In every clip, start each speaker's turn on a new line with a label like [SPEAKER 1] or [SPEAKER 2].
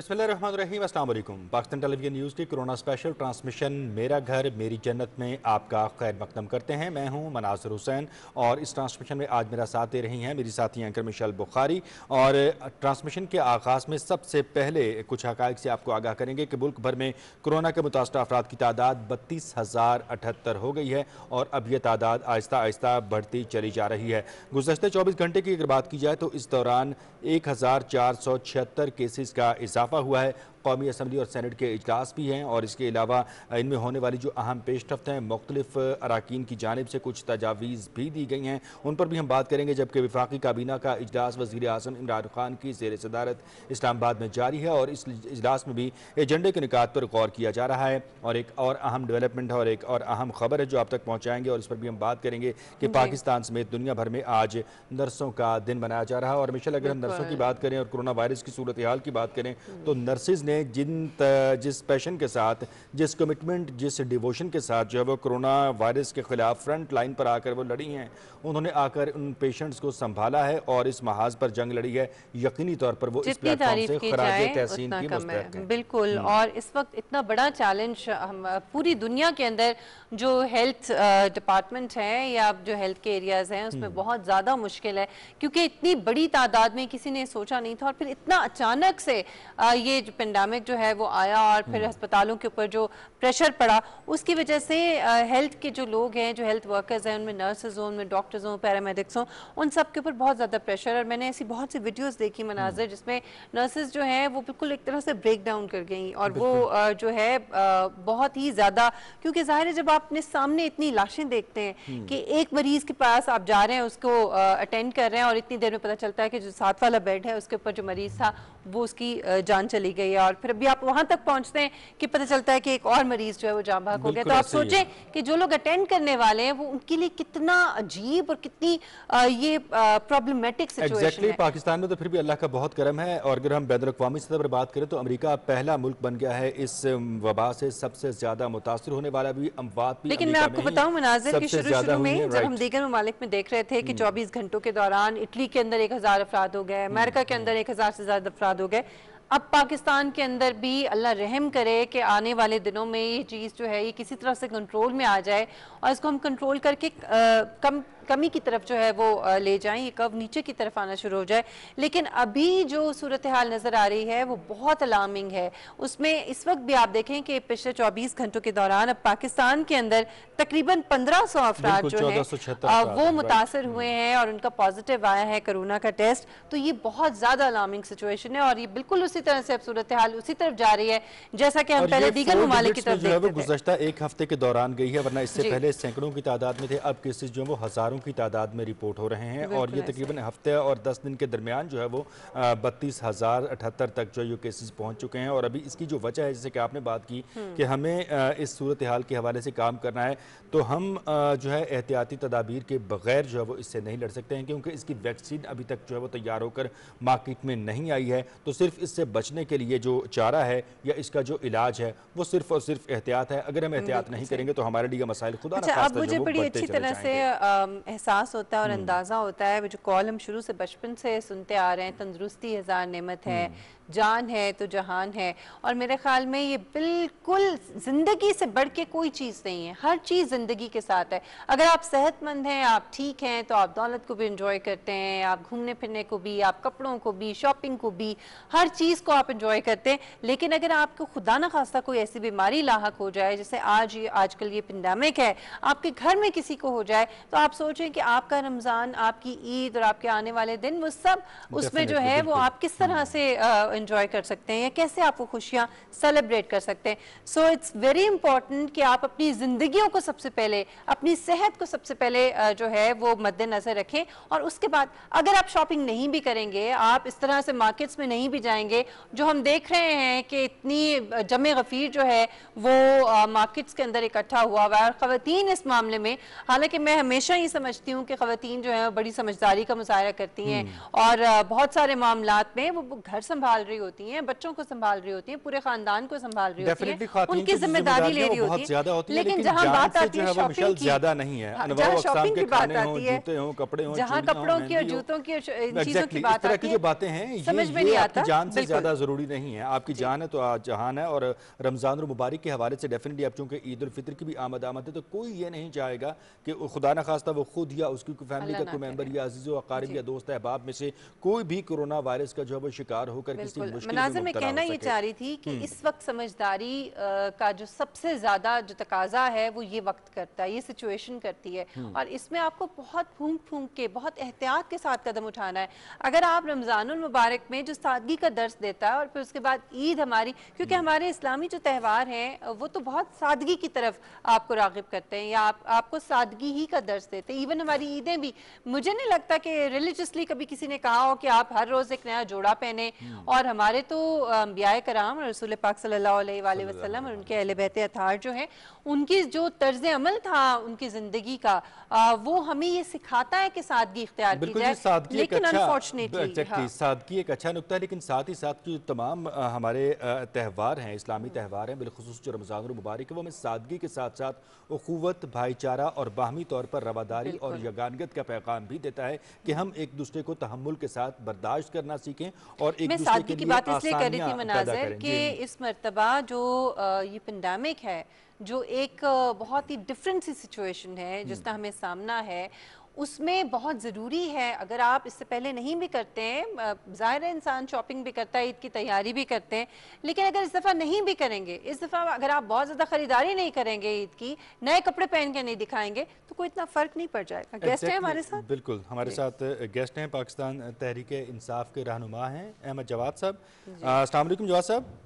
[SPEAKER 1] बिस्मिल्लाहिर्रहमानिर्रहीम, अस्सलाम वालेकुम। पाकिस्तान टेलीविजन न्यूज़ की कोरोना स्पेशल ट्रांसमिशन मेरा घर मेरी जन्नत में आपका खैर मकदम करते हैं। मैं हूं मनासिर हुसैन और इस ट्रांसमिशन में आज मेरा साथ दे रही हैं मेरी साथी एंकर मिशेल बुखारी। और ट्रांसमिशन के आगाज़ में सबसे पहले कुछ हक़ाइक़ से आपको आगाह करेंगे कि मुल्क भर में कोरोना के मुतासर अफराद की तादाद 32,078 हो गई है और अब यह तादाद आहिस्ता आहिस्ता बढ़ती चली जा रही है। गुज़श्ते 24 घंटे की अगर बात की जाए तो इस दौरान 1,476 केसेस का इजाफा हुआ है। कौमी असम्बली और सेनेट के इजलास भी हैं और इसके अलावा इनमें होने वाली जो अहम पेशरफ्त हैं, मुख्तलिफ अराकीन की जानिब से कुछ तजावीज़ भी दी गई हैं, उन पर भी हम बात करेंगे। जबकि वफाकी काबीना का इजलास वज़ीर आज़म इमरान खान की ज़ेर सदारत इस्लामाबाद में जारी है और इस इजलास में भी एजेंडे के निकात पर गौर किया जा रहा है। और एक और अहम डेवलपमेंट और एक और अहम खबर है जो आप तक पहुँचाएँगे और इस पर भी हम बात करेंगे कि पाकिस्तान समेत दुनिया भर में आज नर्सों का दिन मनाया जा रहा है। और मिशेल, अगर हम नर्सों की बात करें और कोरोना वायरस की सूरत हाल की बात करें तो नर्सेज ने जिस पैशन के साथ, जिस कमिटमेंट, जिस डिवोशन के साथ जो है वो कोरोना वायरस के खिलाफ फ्रंट लाइन पर आकर वो लड़ी हैं, उन्होंने आकर उन पेशेंट्स को संभाला है और इस महाज पर जंग लड़ी है। यकीनी तौर पर वो इस प्लेटफॉर्म से खराज तहसीन की मुस्तहक है।
[SPEAKER 2] बिल्कुल। और इस वक्त इतना बड़ा चैलेंज हम पूरी दुनिया के अंदर जो हेल्थ डिपार्टमेंट है या जो हेल्थ के एरियाज हैं उसमें बहुत ज़्यादा मुश्किल है, क्योंकि इतनी बड़ी तादाद में किसी ने सोचा नहीं था और फिर इतना अचानक से ये जो पेंडेमिक जो है वो आया और फिर अस्पतालों के ऊपर जो प्रेशर पड़ा उसकी वजह से हेल्थ के जो लोग हैं, जो हेल्थ वर्कर्स हैं, उनमें नर्सेज हों, उनमें डॉक्टर्स हों, पैरामेडिक्स हों, उन सब के ऊपर बहुत ज़्यादा प्रेशर। और मैंने ऐसी बहुत सी वीडियोस देखी मनाज़र जिसमें नर्सेज जो हैं वो बिल्कुल एक तरह से ब्रेक डाउन कर गई और वो जो है बहुत ही ज़्यादा, क्योंकि ज़ाहिर है जब आप अपने सामने इतनी लाशें देखते हैं कि एक मरीज़ के पास आप जा रहे हैं, उसको अटेंड कर रहे हैं और इतनी देर में पता चलता है कि जो साथ वाला बेड है उसके ऊपर जो मरीज़ था वो उसकी जान चली गई है और फिर अभी आप वहाँ तक पहुँचते हैं कि पता चलता है कि एक और मरीज़ जो है वो जान भाग हो गया। तो आप सोचें कि जो लोग अटेंड करने वाले हैं वो उनके लिए कितना अजीब और कितनी ये प्रॉब्लमेटिक सिचुएशन है।
[SPEAKER 1] पाकिस्तान में तो फिर भी अल्लाह का बहुत करम है। और अगर हम बैनुल-अक़वामी सतह पर बात करें तो अमेरिका पहला मुल्क बन गया है इस वबा से सबसे ज्यादा मुतासर होने वाला भी, अमवात भी।
[SPEAKER 2] लेकिन मैं आपको बताऊं मनाजिर कि शुरू में जब हम दीगर ममालिक में देख रहे थे कि 24 घंटों के दौरान इटली के अंदर 1,000 अफराद हो गए, अमेरिका के अंदर 1,000 से ज्यादा अफराद हो गए, अब पाकिस्तान के अंदर भी अल्लाह रहम करे कि आने वाले दिनों में ये चीज़ जो है ये किसी तरह से कंट्रोल में आ जाए और इसको हम कंट्रोल करके कमी की तरफ जो है वो ले जाएं, ये कर्व नीचे की तरफ आना शुरू हो जाए। लेकिन अभी जो सूरत हाल नज़र आ रही है वो बहुत अलार्मिंग है। उसमें इस वक्त भी आप देखें कि पिछले 24 घंटों के दौरान अब पाकिस्तान के अंदर तकरीबन 1500 अफराद जो है वो मुतासर हुए हैं और उनका पॉजिटिव आया है कोरोना का टेस्ट। तो ये बहुत ज़्यादा अलार्मिंग सिचुएशन है और ये बिल्कुल उसी तरह से अब सूरत हाल उसी तरफ जा रही है जैसा कि हम पहले दीगर ममालिक की तरफ देखते थे।
[SPEAKER 1] गुज़श्ता एक हफ्ते के दौरान गई है, वरना इससे पहले सैकड़ों की तादाद में थे। अब केसेस जो है वो हज़ारों की तादाद में रिपोर्ट हो रहे हैं और ये तकरीबन हफ्ते और 10 दिन के दरमियान जो है वो 32,078 तक जो ये केसेस पहुंच चुके हैं। और अभी इसकी जो वजह है, जैसे कि आपने बात की कि हमें इस सूरत हाल के हवाले से काम करना है, तो हम जो है एहतियाती तदाबीर के बगैर जो है वो इससे नहीं लड़ सकते हैं, क्योंकि इसकी वैक्सीन अभी तक जो है वो तैयार होकर मार्केट में नहीं आई है। तो सिर्फ इससे बचने के लिए जो चारा है या इसका जो इलाज है वो सिर्फ और सिर्फ एहतियात है। अगर हम एहतियात नहीं करेंगे तो हमारे लिए मसाइल खुदा न खास्ता
[SPEAKER 2] अब मुझे बड़ी अच्छी तरह से एहसास होता है और अंदाज़ा होता है, वो जो कॉल हम शुरू से बचपन से सुनते आ रहे हैं, तंदुरुस्ती हज़ार नेमत है, जान है तो जहान है। और मेरे ख्याल में ये बिल्कुल ज़िंदगी से बढ़ के कोई चीज़ नहीं है, हर चीज़ ज़िंदगी के साथ है। अगर आप सेहतमंद हैं, आप ठीक हैं, तो आप दौलत को भी इंजॉय करते हैं, आप घूमने फिरने को भी, आप कपड़ों को भी, शॉपिंग को भी, हर चीज़ को आप इंजॉय करते हैं। लेकिन अगर आपको खुदा न खास्ता कोई ऐसी बीमारी लाहक हो जाए, जैसे आजकल ये पेंडेमिक है, आपके घर में किसी को हो जाए, तो आप सोचें कि आपका रमज़ान, आपकी ईद और आपके आने वाले दिन वो सब उसमें जो है वो आप किस तरह से एंजॉय कर सकते हैं या कैसे आप वो खुशियाँ सेलिब्रेट कर सकते हैं। सो इट्स वेरी इंपॉर्टेंट कि आप अपनी ज़िंदगियों को सबसे पहले, अपनी सेहत को सबसे पहले जो है वो मद्देनज़र रखें। और उसके बाद अगर आप शॉपिंग नहीं भी करेंगे, आप इस तरह से मार्केट्स में नहीं भी जाएंगे, जो हम देख रहे हैं कि इतनी जमे गफीर जो है वो मार्केट्स के अंदर इकट्ठा हुआ है और ख़वातीन इस मामले में, हालांकि मैं हमेशा ही समझती हूँ कि ख़वातीन जो है बड़ी समझदारी का मुजाहरा करती हैं और बहुत सारे मामलात में वो घर संभाल रही होती हैं, बच्चों को संभाल रही होती हैं, पूरे खानदान को संभाल रही होती हैं,
[SPEAKER 1] डेफिनेटली खातून
[SPEAKER 2] उनकी
[SPEAKER 1] की जो
[SPEAKER 2] जिम्मेदारी ले
[SPEAKER 1] जिम्मेदारियां वो
[SPEAKER 2] रही होती
[SPEAKER 1] बहुत
[SPEAKER 2] हैं।
[SPEAKER 1] ज्यादा होती है,
[SPEAKER 2] लेकिन
[SPEAKER 1] लेकिन
[SPEAKER 2] जहाँ
[SPEAKER 1] जान
[SPEAKER 2] बात
[SPEAKER 1] से
[SPEAKER 2] आती
[SPEAKER 1] जो
[SPEAKER 2] है
[SPEAKER 1] है वो मिसाल
[SPEAKER 2] शॉपिंग की,
[SPEAKER 1] ज्यादा नहीं है।
[SPEAKER 2] हाँ,
[SPEAKER 1] अनवार
[SPEAKER 2] जहाँ
[SPEAKER 1] अक़साम
[SPEAKER 2] शॉपिंग
[SPEAKER 1] के
[SPEAKER 2] की बात
[SPEAKER 1] खाने हों,
[SPEAKER 2] आती है,
[SPEAKER 1] जूते हों, कपड़े हों,
[SPEAKER 2] जहाँ
[SPEAKER 1] चूड़ियां हों,
[SPEAKER 2] कपड़ों की और
[SPEAKER 1] मेहंदी हो,
[SPEAKER 2] जूतों की और इन चीज़ों की
[SPEAKER 1] एग्जैक्टली इस
[SPEAKER 2] बात
[SPEAKER 1] तरह
[SPEAKER 2] आती
[SPEAKER 1] की
[SPEAKER 2] है,
[SPEAKER 1] जो बातें हैं
[SPEAKER 2] समझ में
[SPEAKER 1] ये
[SPEAKER 2] नहीं
[SPEAKER 1] आपकी
[SPEAKER 2] आता।
[SPEAKER 1] जान से
[SPEAKER 2] बिल्कुल
[SPEAKER 1] ज्यादा जरूरी नहीं है। आपकी
[SPEAKER 2] जी,
[SPEAKER 1] जान है तो आज जहान है। और रमजान और मुबारक के हवाले से डेफिनेटली अब चूंकि ईद उल फितर की भी आमद है, तो कोई ये नहीं चाहेगा कि खुदा न खास्ता वो खुद या उसकी फैमिली
[SPEAKER 2] अल्लाह
[SPEAKER 1] का
[SPEAKER 2] ना
[SPEAKER 1] कोई मेंबर
[SPEAKER 2] करे।
[SPEAKER 1] या अजीज़ व अकारिब
[SPEAKER 2] जी,
[SPEAKER 1] या दोस्त अहबाब में से कोई भी कोरोना वायरस का जो है वो शिकार होकर किसी
[SPEAKER 2] बिल्कुल।
[SPEAKER 1] मुश्किल में
[SPEAKER 2] मनाज़िर मैं
[SPEAKER 1] मुब्तला हो
[SPEAKER 2] कहना ये
[SPEAKER 1] सके।
[SPEAKER 2] चाह रही थी कि इस वक्त समझदारी का जो सबसे ज़्यादा जो तकाजा है वो ये वक्त करता है, ये सिचुएशन करती है और इसमें आपको बहुत फूंक फूंक के, बहुत एहतियात के साथ कदम उठाना है। अगर आप रमज़ानुल मुबारक में जो सादगी का दर्स देता है और फिर उसके बाद ईद हमारी, क्योंकि हमारे इस्लामी जो त्यौहार हैं वो तो बहुत सादगी की तरफ आपको राग़िब करते हैं या आपको सादगी ही का दर्स देते हैं। इवन हमारी ईदें भी, मुझे नहीं लगता कि रिलीजियसली कभी किसी ने कहा हो कि आप हर रोज़ एक नया जोड़ा पहने। और हमारे तो अंबिया कराम और रसूल पाक सल्लल्लाहु अलैहि वसल्लम और उनके अहले बैत अताहार जो हैं, उनकी जो तर्ज अमल था उनकी ज़िंदगी का, वो हमें ये सिखाता है कि सादगी इख्तियार की
[SPEAKER 1] बिल्कुल जी,
[SPEAKER 2] जाए।
[SPEAKER 1] सादगी एक
[SPEAKER 2] लेकिन
[SPEAKER 1] अच्छा
[SPEAKER 2] अनफॉर्चुनेटली
[SPEAKER 1] एग्जैक्टली सादगी एक अच्छा नुक्ता है, लेकिन साथ ही साथ जो तमाम हमारे त्यौहार हैं, इस्लामी त्यौहार हैं, बिलखुसूस जो रमज़ान मुबारक है, वो हमें सादगी के साथ साथ उखुवत, भाईचारा और बाहमी तौर पर रवादारी और
[SPEAKER 2] बिल्कुल
[SPEAKER 1] यगानगत का पैगाम भी देता है कि हम एक दूसरे को तहम्मुल के साथ बर्दाश्त करना सीखें और एक
[SPEAKER 2] मैं
[SPEAKER 1] दूसरे
[SPEAKER 2] सादगी
[SPEAKER 1] के
[SPEAKER 2] की
[SPEAKER 1] लिए
[SPEAKER 2] बात इसलिए कर रही
[SPEAKER 1] आसानियाँ
[SPEAKER 2] थी
[SPEAKER 1] पैदा
[SPEAKER 2] मनाज़िर
[SPEAKER 1] करें।
[SPEAKER 2] कि
[SPEAKER 1] जी
[SPEAKER 2] इस मर्तबा जो ये पेंडेमिक है, जो एक बहुत ही डिफरेंट सी सिचुएशन है जिसका हमें सामना है, उसमें बहुत ज़रूरी है, अगर आप इससे पहले नहीं भी करते हैं, ज़ाहिर है इंसान शॉपिंग भी करता है, ईद की तैयारी भी करते हैं, लेकिन अगर इस दफ़ा नहीं भी करेंगे, इस दफ़ा अगर आप बहुत ज़्यादा ख़रीदारी नहीं करेंगे, ईद की नए कपड़े पहन के नहीं दिखाएंगे, तो कोई इतना फ़र्क नहीं पड़ जाएगा। गेस्ट है
[SPEAKER 1] एग्जैक्टली
[SPEAKER 2] हमारे साथ
[SPEAKER 1] बिल्कुल हमारे
[SPEAKER 2] जी
[SPEAKER 1] साथ गेस्ट हैं, पाकिस्तान तहरीक इंसाफ के रहनुमा हैं अहमद जवाद साहब।
[SPEAKER 2] जी
[SPEAKER 1] अस्सलाम वालेकुम जवाद साहब।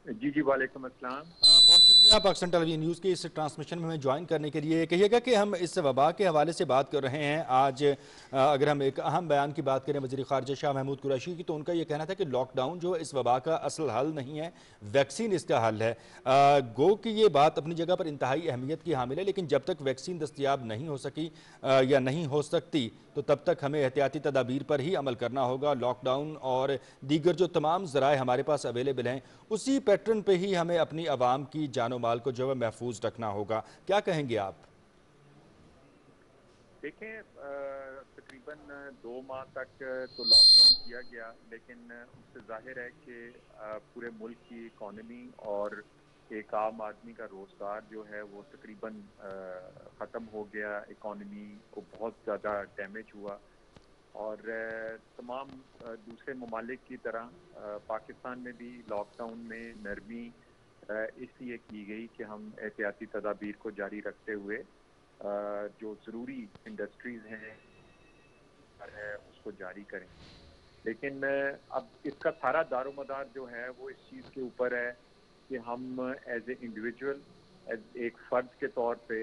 [SPEAKER 3] जी जी वालेकुम अस्सलाम।
[SPEAKER 1] बहुत शुक्रिया पाकिस्तान टेलीविजन न्यूज़ के इस ट्रांसमिशन में हमें ज्वाइन करने के लिए। कहिएगा कि हम इस वबा के हवाले से बात कर रहे हैं आज। अगर हम एक अहम बयान की बात करें वज़ीर ख़ारिजा शाह महमूद कुरैशी की, तो उनका ये कहना था कि लॉकडाउन जो इस वबा का असल हल नहीं है, वैक्सीन इसका हल है। गो कि ये बात अपनी जगह पर इंतहाई अहमियत की हामिल है, लेकिन जब तक वैक्सीन दस्तयाब नहीं हो सकी या नहीं हो सकती, तो तब तक हमें एहतियाती तदाबीर पर ही अमल करना होगा। लॉकडाउन और दीगर जो तमाम ज़राए हमारे पास अवेलेबल हैं, उसी पैटर्न पे ही हमें अपनी आवाम की जानो माल को जो है महफूज रखना होगा। क्या कहेंगे आप?
[SPEAKER 3] देखें, तकरीबन 2 माह तक तो लॉकडाउन किया गया, लेकिन उससे जाहिर है कि पूरे मुल्क की इकॉनमी और एक आम आदमी का रोज़गार जो है वो तकरीबन ख़त्म हो गया। इकॉनमी को बहुत ज़्यादा डैमेज हुआ और तमाम दूसरे ममालिक की तरह पाकिस्तान में भी लॉकडाउन में नरमी इसलिए की गई कि हम एहतियाती तदाबीर को जारी रखते हुए जो ज़रूरी इंडस्ट्रीज़ हैं उसको जारी करें। लेकिन अब इसका सारा दारोमदार जो है वो इस चीज़ के ऊपर है कि हम एज ए इंडिविजुअल, एज एक फ़र्द के तौर पे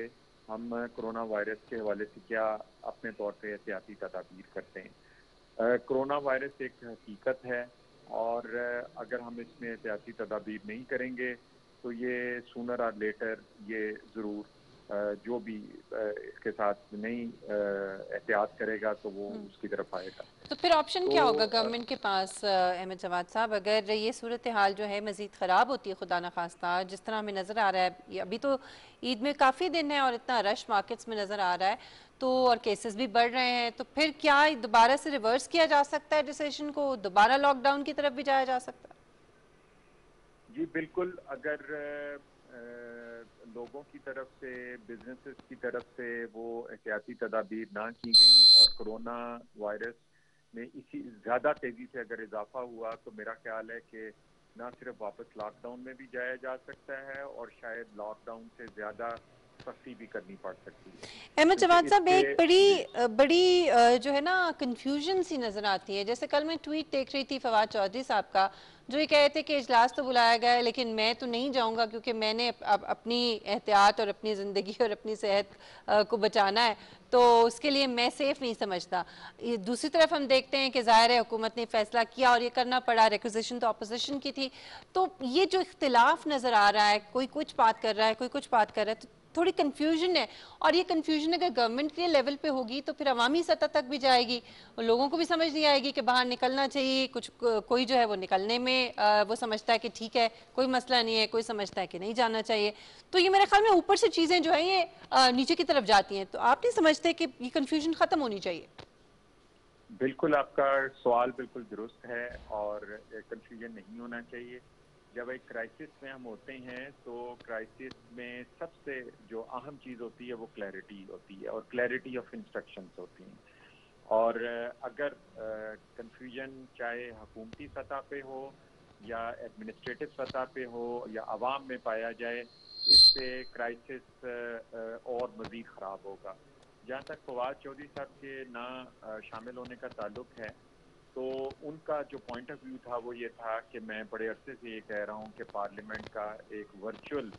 [SPEAKER 3] हम कोरोना वायरस के हवाले से क्या अपने तौर पे एहतियाती तदाबीर करते हैं। कोरोना वायरस एक हकीकत है और अगर हम इसमें एहतियाती तदाबीर नहीं करेंगे तो ये सूनर और लेटर ये ज़रूर जो भी इसके साथ नहीं एहतियात करेगा तो वो उसकी तरफ आएगा।
[SPEAKER 2] तो फिर ऑप्शन क्या होगा
[SPEAKER 3] तो
[SPEAKER 2] गवर्नमेंट के पास अहमद जवाद साहब, अगर ये सूरत हाल जो है मज़ीद ख़राब होती है, खुदा न खास्ता जिस तरह हमें नज़र आ रहा है, ये अभी तो ईद में काफ़ी दिन है और इतना रश मार्केट्स में नज़र आ रहा है, तो और केसेस भी बढ़ रहे हैं, तो फिर क्या दोबारा से रिवर्स किया जा सकता है डिसीजन को, दोबारा लॉकडाउन की तरफ भी जाया जा सकता है?
[SPEAKER 3] जी बिल्कुल, अगर लोगों की तरफ से, बिजनेसेस की तरफ से वो एहतियाती तदाबीर ना की गई और कोरोना वायरस में इसी ज़्यादा तेज़ी से अगर इजाफा हुआ तो मेरा ख्याल है कि ना सिर्फ वापस लॉकडाउन में भी जाया जा सकता है और शायद लॉकडाउन से ज़्यादा सख्ती भी करनी पड़ सकती है।
[SPEAKER 2] अहमद जवाद साहब, एक
[SPEAKER 3] इसके
[SPEAKER 2] बड़ी जो है ना कंफ्यूजन सी नज़र आती है। जैसे कल मैं ट्वीट देख रही थी फवाद चौधरी साहब का, जो ये कहे थे कि इजलास तो बुलाया गया है लेकिन मैं तो नहीं जाऊंगा क्योंकि मैंने अपनी एहतियात और अपनी ज़िंदगी और अपनी सेहत को बचाना है, तो उसके लिए मैं सेफ नहीं समझता। दूसरी तरफ हम देखते हैं कि ज़ाहिर है हुकूमत ने फैसला किया और ये करना पड़ा, रिक्वेजिशन तो अपोजिशन की थी, तो ये जो इख्तिलाफ नज़र आ रहा है, कोई कुछ बात कर रहा है, कोई कुछ बात कर रहा है, तो थोड़ी कंफ्यूजन है। और ये कंफ्यूजन अगर गवर्नमेंट के लेवल पे होगी तो फिर अवामी सतह तक भी जाएगी और लोगों को भी समझ नहीं आएगी कि बाहर निकलना चाहिए। कोई जो है वो निकलने में वो समझता है कि ठीक है कोई मसला नहीं है, कोई समझता है कि नहीं जाना चाहिए। तो ये मेरे ख्याल में ऊपर से चीज़ें जो है ये नीचे की तरफ जाती हैं। तो आप नहीं समझते कि ये कंफ्यूजन ख़त्म होनी चाहिए?
[SPEAKER 3] बिल्कुल, आपका सवाल बिल्कुल दुरुस्त है और कंफ्यूजन नहीं होना चाहिए। जब एक क्राइसिस में हम होते हैं तो क्राइसिस में सबसे जो अहम चीज़ होती है वो क्लैरिटी होती है और क्लैरिटी ऑफ इंस्ट्रक्शंस होती हैं। और अगर कंफ्यूजन चाहे हुकूमती सतह पे हो या एडमिनिस्ट्रेटिव सतह पे हो या अवाम में पाया जाए, इससे क्राइसिस और मज़ीद ख़राब होगा। जहाँ तक फवाद चौधरी साहब के ना शामिल होने का ताल्लुक है, तो उनका जो पॉइंट ऑफ व्यू था वो ये था कि मैं बड़े अरसे से ये कह रहा हूँ कि पार्लियामेंट का एक वर्चुअल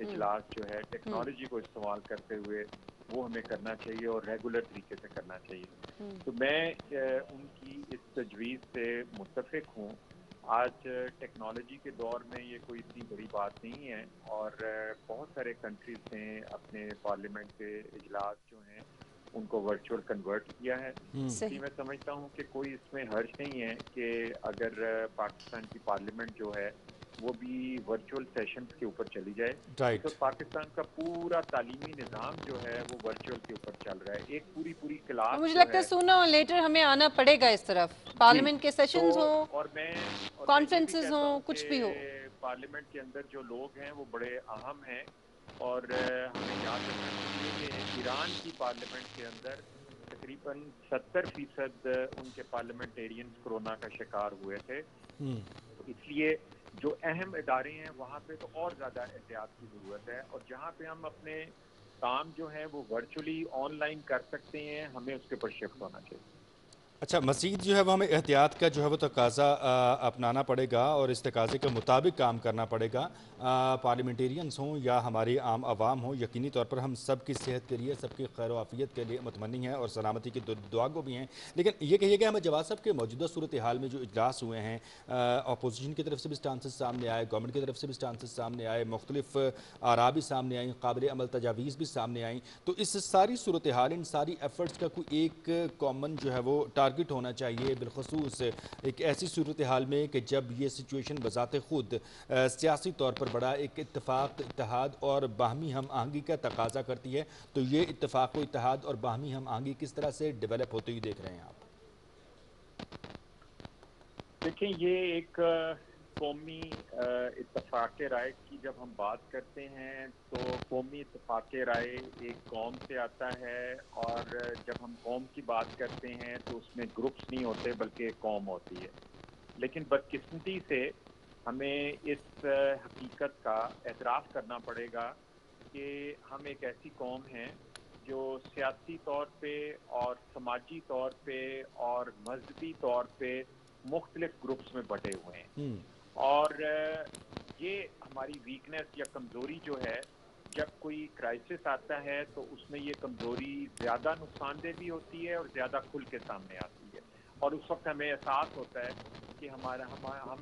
[SPEAKER 3] इजलास जो है टेक्नोलॉजी को इस्तेमाल करते हुए वो हमें करना चाहिए और रेगुलर तरीके से करना चाहिए। तो मैं उनकी इस तजवीज़ से मुत्तफिक हूँ। आज टेक्नोलॉजी के दौर में ये कोई इतनी बड़ी बात नहीं है और बहुत सारे कंट्रीज ने अपने पार्लियामेंट के इजलास जो हैं उनको वर्चुअल कन्वर्ट किया है। इसलिए मैं समझता हूँ कि कोई इसमें हर्ज नहीं है कि अगर पाकिस्तान की पार्लियामेंट जो है वो भी वर्चुअल सेशंस के ऊपर चली जाए। तो पाकिस्तान का पूरा तालीमी निज़ाम जो है वो वर्चुअल के ऊपर चल रहा है। एक पूरी पूरी
[SPEAKER 2] और
[SPEAKER 3] क्लास
[SPEAKER 2] मुझे
[SPEAKER 3] जो
[SPEAKER 2] लगता है
[SPEAKER 3] है
[SPEAKER 2] सूना और लेटर हमें आना पड़ेगा इस तरफ,
[SPEAKER 3] जी।
[SPEAKER 2] पार्लियामेंट के
[SPEAKER 3] तो
[SPEAKER 2] सेशंस हो,
[SPEAKER 3] और मैं ये भी
[SPEAKER 2] कॉन्फ्रेंसेस हो,
[SPEAKER 3] कहता हूँ कि
[SPEAKER 2] कुछ भी हो।
[SPEAKER 3] पार्लियामेंट के अंदर जो लोग हैं वो बड़े अहम हैं और हमें याद रखना चाहिए कि ईरान की पार्लियामेंट के अंदर तकरीबन 70% उनके पार्लियामेंटेरियंस कोरोना का शिकार हुए थे। तो इसलिए जो अहम इदारे हैं वहाँ पे तो और ज़्यादा एहतियात की ज़रूरत है और जहाँ पे हम अपने काम जो है वो वर्चुअली ऑनलाइन कर सकते हैं, हमें उसके ऊपर शिफ्ट होना चाहिए।
[SPEAKER 1] अच्छा, मज़ीद जो है वो हमें एहतियात का जो है वो तकाज़ा अपनाना पड़ेगा और इस तकाज़े के मुताबिक काम करना पड़ेगा। पार्लियामेंटेरियंस हों या हमारी आम आवाम हो, यकीनी तौर पर हम सब की सेहत के लिए, सबकी खैर आफ़ियत के लिए मुतमन्नी हैं और सलामती की दुआ गो भी हैं। लेकिन ये कहिए कि हमें जवाब साहब के मौजूदा सूरत हाल में जो इजलास हुए हैं, अपोजिशन की तरफ से भी स्टांसेस सामने आए, गवर्नमेंट की तरफ से भी स्टांसेस सामने आए, मुख्तलिफ आरा भी सामने आई, काबिल अमल तजावीज़ भी सामने आई। तो इस सारी सूरत हाल, इन सारी एफर्ट्स का कोई एक कॉमन जो है वो टारगेट होना चाहिए, बिलखसूस एक ऐसी सूरत हाल में कि जब ये सिचुएशन बज़ाते ख़ुद सियासी तौर पर बड़ा एक इत्तेफाक, इत्तेहाद और बाहमी हम आहंगी का तकाजा करती है। तो ये इत्तेफाक व इत्तेहाद और बाहमी हम आहंगी किस तरह से डेवलप होती हुई देख रहे हैं आप?
[SPEAKER 3] देखिए, ये एक कौमी इत्तेफाक राय की जब हम बात करते हैं तो कौमी इत्तेफाक राय एक कौम से आता है और जब हम कौम की बात करते हैं तो उसमें ग्रुप्स नहीं होते बल्कि एक कौम होती है। लेकिन बदकिस्मती से हमें इस हकीकत का एतराफ़ करना पड़ेगा कि हम एक ऐसी कौम हैं जो सियासी तौर पे और समाजी तौर पे और मजहबी तौर पे मुख्तलिफ ग्रुप्स में बटे हुए हैं। और ये हमारी वीकनेस या कमज़ोरी जो है, जब कोई क्राइसिस आता है तो उसमें ये कमज़ोरी ज़्यादा नुकसानदेह भी होती है और ज़्यादा खुल के सामने आती है और उस वक्त हमें एहसास होता है कि हम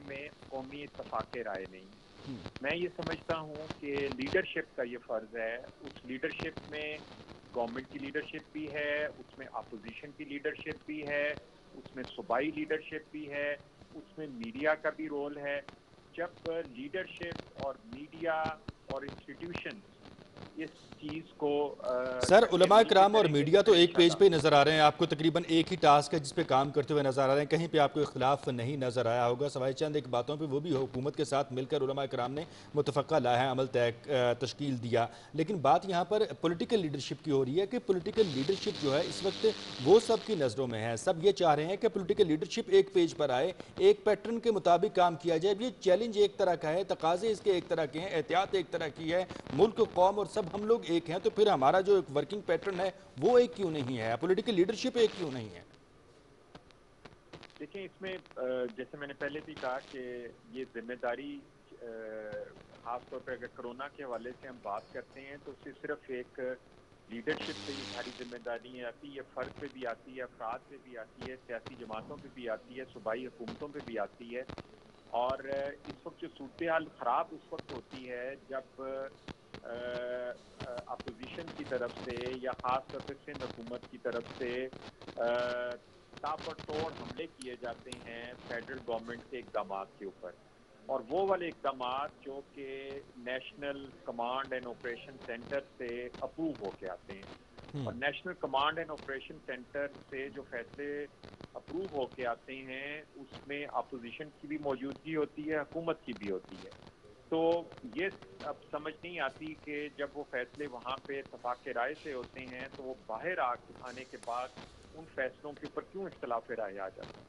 [SPEAKER 3] में कौमी इत्तेफाक राय नहीं। मैं ये समझता हूँ कि लीडरशिप का ये फ़र्ज़ है। उस लीडरशिप में गवर्नमेंट की लीडरशिप भी है, उसमें अपोजिशन की लीडरशिप भी है, उसमें सूबाई लीडरशिप भी है, उसमें मीडिया का भी रोल है। जब लीडरशिप और मीडिया और इंस्टीट्यूशन इस चीज़ को
[SPEAKER 1] सर,
[SPEAKER 3] इकट्ठे
[SPEAKER 1] उलमा
[SPEAKER 3] मिलके
[SPEAKER 1] कराम और
[SPEAKER 3] करेंगे
[SPEAKER 1] मीडिया
[SPEAKER 3] तो
[SPEAKER 1] तो
[SPEAKER 3] फिर
[SPEAKER 1] एक पेज
[SPEAKER 3] इंशाल्लाह।
[SPEAKER 1] पे नज़र आ रहे हैं, आपको तकरीबन एक ही टास्क है जिस पे काम करते हुए नज़र आ रहे हैं, कहीं पे आपको इख्तिलाफ नहीं नज़र आया होगा, सवाए चंद एक बातों पे वो भी हुकूमत के साथ मिलकर उलमा कराम ने मुतफ़क्का लाया है, अमल तश्कील दिया। लेकिन बात यहाँ पर पॉलिटिकल लीडरशिप की हो रही है कि पॉलिटिकल लीडरशिप जो है इस वक्त वो सब की नज़रों में है। सब ये चाह रहे हैं कि पॉलिटिकल लीडरशिप एक पेज पर आए, एक पैटर्न के मुताबिक काम किया जाए। ये चैलेंज एक तरह का है, तकाजे इसके एक तरह के हैं, एहतियात एक तरह की है, मुल्क, कौम और सब हम लोग एक हैं, तो फिर हमारा जो एक वर्किंग पैटर्न है वो एक क्यों नहीं है, पॉलिटिकल लीडरशिप एक क्यों नहीं है?
[SPEAKER 3] देखिए, इसमें जैसे मैंने पहले भी कहा कि ये जिम्मेदारी खासतौर पर अगर कोरोना के हवाले से हम बात करते हैं तो सिर्फ एक लीडरशिप पे ये सारी जिम्मेदारी आती है, फ़र्द पे भी आती है, अफराद पे भी आती है, सियासी जमातों पे भी आती है, सूबाई हुकूमतों पे भी आती है। और इस वक्त जो सूरत हाल ख़राब उस वक्त होती है जब अपोजिशन की तरफ से या खास तौर से सिंध हुकूमत की तरफ से ताबड़तोड़ हमले किए जाते हैं फेडरल गवर्नमेंट के इकदाम के ऊपर, और वो वाले इकदाम जो कि national command and operation centre से अप्रूव होके आते हैं, और national command and operation centre से जो फैसले अप्रूव होके आते हैं उसमें अपोजिशन की भी मौजूदगी होती है, हुकूमत की भी होती है। तो ये अब समझ नहीं आती कि जब वो फैसले वहाँ पे इत्तफाक राय से होते हैं तो वो बाहर आने के बाद उन फैसलों के ऊपर क्यों इख्तलाफ राय आ जाता है।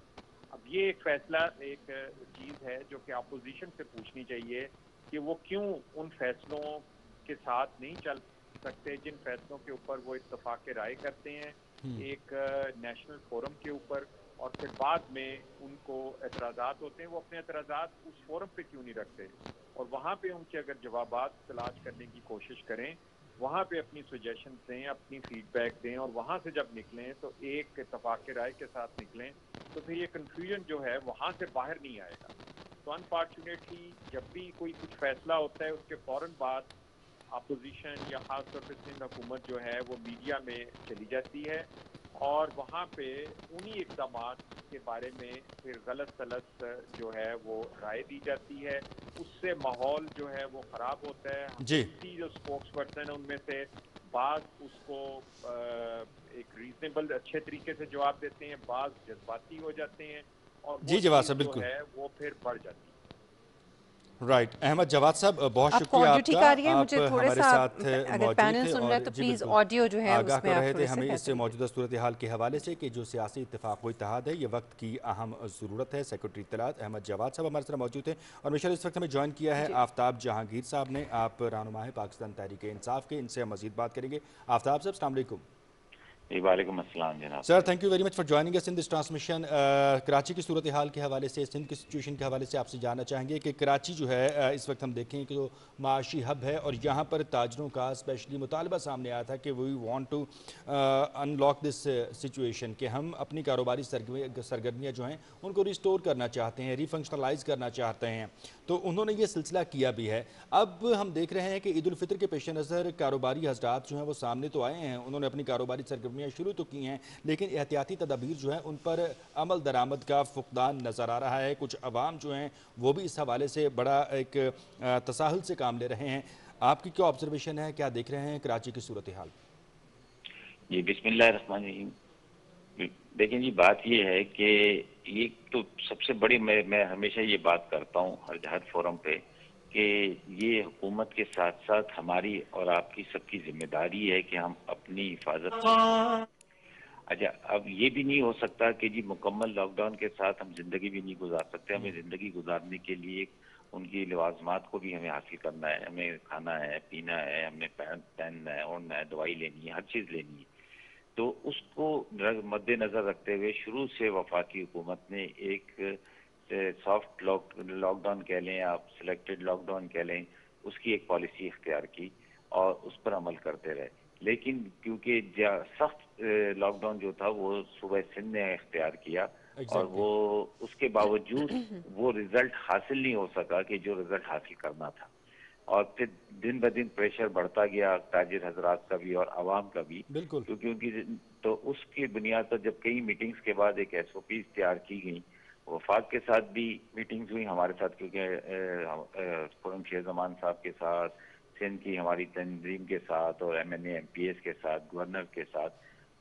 [SPEAKER 3] अब ये एक फैसला, एक चीज़ है जो कि अपोजिशन से पूछनी चाहिए कि वो क्यों उन फैसलों के साथ नहीं चल सकते जिन फैसलों के ऊपर वो इत्तफाक राय करते हैं एक नेशनल फोरम के ऊपर, और फिर बाद में उनको एतराज़ात होते हैं, वो अपने एतराज़ात उस फोरम पे क्यों नहीं रखते और वहाँ पे उनके अगर जवाबात तलाश करने की कोशिश करें, वहाँ पे अपनी सजेशन दें, अपनी फीडबैक दें, और वहाँ से जब निकलें तो एक इत्तफाक राय के साथ निकलें, तो फिर ये कन्फ्यूजन जो है वहाँ से बाहर नहीं आएगा। तो अनफॉर्चुनेटली जब भी कोई कुछ फैसला होता है उसके फ़ौरन बाद अपोजिशन या ख़ास तौर पर सिंध हुकूमत जो है वो मीडिया में चली जाती है और वहाँ पे उन्हीं इक़दाम के बारे में फिर गलत सलत जो है वो राय दी जाती है। उससे माहौल जो है वो ख़राब होता है।
[SPEAKER 1] जी
[SPEAKER 3] हुकूमती जो स्पोक्स पर्सन है उनमें से बाज़ उसको एक रीजनेबल अच्छे तरीके से जवाब देते हैं, बाज़ जज्बाती हो जाते हैं, और वो
[SPEAKER 1] जी जवाब
[SPEAKER 3] चीज़
[SPEAKER 1] साहब,
[SPEAKER 3] जो
[SPEAKER 1] बिल्कुल
[SPEAKER 3] है वो फिर बढ़ जाती है।
[SPEAKER 1] राइट। अहमद जवाद साहब, बहुत
[SPEAKER 2] आपको
[SPEAKER 1] शुक्रिया
[SPEAKER 2] ऑडियो
[SPEAKER 1] आपका,
[SPEAKER 2] ठीक आ रही है?
[SPEAKER 1] आप
[SPEAKER 2] मुझे थोड़े
[SPEAKER 1] हमारे
[SPEAKER 2] सा
[SPEAKER 1] साथ
[SPEAKER 2] अगर
[SPEAKER 1] मौजूद
[SPEAKER 2] पैनल
[SPEAKER 1] थे
[SPEAKER 2] सुन रहे हैं
[SPEAKER 1] और
[SPEAKER 2] तो
[SPEAKER 1] जी
[SPEAKER 2] प्लीज़
[SPEAKER 1] बिल्कुल
[SPEAKER 2] ऑडियो जो है
[SPEAKER 1] आगाह
[SPEAKER 2] उसमें
[SPEAKER 1] कर
[SPEAKER 2] आप
[SPEAKER 1] रहे थे
[SPEAKER 2] थोड़े से
[SPEAKER 1] हमें इस
[SPEAKER 2] बेहतर
[SPEAKER 1] मौजूदा सूरत हाल के हवाले से कि जो सियासी इत्तेफाक व इत्तेहाद है ये वक्त की अहम ज़रूरत है। सेक्रेटरी इत्तलात अहमद जवाद साहब हमारे साथ मौजूद थे, और मिशर इस वक्त हमें ज्वाइन किया है
[SPEAKER 2] जी।
[SPEAKER 1] आफ्ताब जहांगीर साहब ने, आप रहनुमा है पाकिस्तान तहरीक इंसाफ के, इनसे हम मज़ीद बात करेंगे। आफ्ताब साहब अस्सलाम वालेकुम।
[SPEAKER 4] वालेकुम अस्सलाम जनाब।
[SPEAKER 1] Sir thank you very much for joining us in this transmission. Karachi की सूरत हाल के हवाले से, सिंध की सिचुएशन के हवाले से आपसे जानना चाहेंगे कि कराची जो है इस वक्त हम देखें कि जो माशी हब है और यहाँ पर ताजरों का स्पेशली मुतालबा सामने आया था कि we want to unlock this situation, कि हम अपनी कारोबारी सरगर्मियाँ जो हैं उनको रिस्टोर करना चाहते हैं, रीफंक्शनलाइज करना चाहते हैं। तो उन्होंने ये सिलसिला किया भी है। अब हम देख रहे हैं कि ईद उल फितर के पेश नज़र कारोबारी हजरात जो हैं वो सामने तो आए हैं, उन्होंने अपनी कारोबारी सरगर्मियाँ शुरू तो की हैं, लेकिन एहतियाती तदाबीर जो है उन पर अमल दरामद का फुकदान नज़र आ रहा है। कुछ अवाम जो हैं वो भी इस हवाले से बड़ा एक तसाहुल से काम ले रहे हैं। आपकी क्या ऑब्जर्वेशन है, क्या देख रहे हैं कराची की सूरत हाल?
[SPEAKER 4] जी बिस्मिल्लाहिर्रहमानिर्रहीम। देखिए जी, बात ये है कि ये तो सबसे बड़ी, मैं हमेशा ये बात करता हूँ हर फोरम पे कि ये हुकूमत के साथ साथ हमारी और आपकी सबकी जिम्मेदारी है कि हम अपनी हिफाजत। अच्छा, अब ये भी नहीं हो सकता कि जी मुकम्मल लॉकडाउन के साथ हम जिंदगी भी नहीं गुजार सकते। हमें जिंदगी गुजारने के लिए उनकी लवाजमात को भी हमें हासिल करना है, हमें खाना है, पीना है, हमें पहनना है, ओढ़ना है, दवाई लेनी है, हर चीज़ लेनी है। तो उसको मद्देनजर रखते हुए शुरू से वफाकी हुकूमत ने एक सॉफ्ट लॉकडाउन कह लें, आप सिलेक्टेड लॉकडाउन कह लें, उसकी एक पॉलिसी इख्तियार की और उस पर अमल करते रहे। लेकिन क्योंकि सख्त लॉकडाउन जो था वो सूबा सिंध ने इख्तियार किया और वो उसके बावजूद वो रिजल्ट हासिल नहीं हो सका कि जो रिजल्ट हासिल करना था, और फिर दिन ब दिन प्रेशर बढ़ता गया ताजिर हजरात का भी और आवाम का भी।
[SPEAKER 1] बिल्कुल।
[SPEAKER 4] क्योंकि तो उसकी बुनियाद पर जब कई मीटिंग्स के बाद एक SOP तैयार की गई, वफाक के साथ भी मीटिंग्स हुई हमारे साथ, क्योंकि खुर्रम शेख जमान साहब के साथ, सिंध की हमारी तंजीम के साथ और MNA MPs के साथ, गवर्नर के साथ,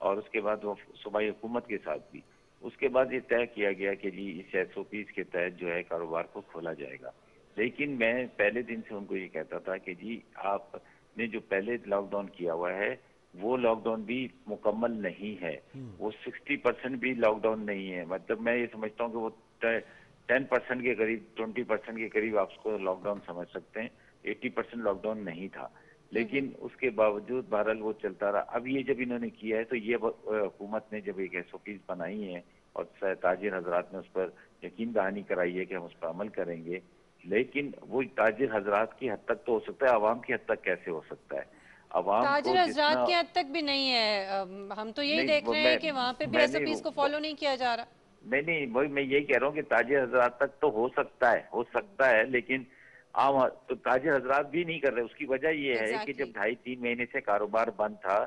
[SPEAKER 4] और उसके बाद वो सूबाई हुकूमत के साथ भी। उसके बाद ये तय किया गया कि जी इस SOPs के तहत जो है कारोबार को खोला जाएगा। लेकिन मैं पहले दिन से उनको ये कहता था कि जी आपने जो पहले लॉकडाउन किया हुआ है वो लॉकडाउन भी मुकम्मल नहीं है, वो 60% भी लॉकडाउन नहीं है। मतलब मैं ये समझता हूँ कि वो 10% के करीब, 20% के करीब आप उसको लॉकडाउन समझ सकते हैं, 80% लॉकडाउन नहीं था। लेकिन उसके बावजूद बहरहाल वो चलता रहा। अब ये जब इन्होंने किया है तो ये हुकूमत ने जब एक SOPs बनाई है और ताजिर हजरात ने उस पर यकीन दहानी कराई है कि हम उस पर अमल करेंगे, लेकिन वो ताजिर हजरात की हद तक तो हो सकता है, आवाम की हद तक कैसे हो सकता है? आवाम
[SPEAKER 2] ताजिर
[SPEAKER 4] को
[SPEAKER 2] हजरात
[SPEAKER 4] जितना
[SPEAKER 2] की हद तक भी नहीं है। हम तो यही देख
[SPEAKER 4] नहीं,
[SPEAKER 2] रहे हैं कि वहाँ पे भी
[SPEAKER 4] मैंने
[SPEAKER 2] SOPs को फॉलो नहीं किया जा रहा।
[SPEAKER 4] नहीं, वही मैं यही कह रहा हूँ कि ताजिर हजरात तक तो हो सकता है, लेकिन आम तो ताजिर हजरात भी नहीं कर रहे। उसकी वजह ये है कि जब
[SPEAKER 2] Exactly.
[SPEAKER 4] 2.5-3 महीने से कारोबार बंद था,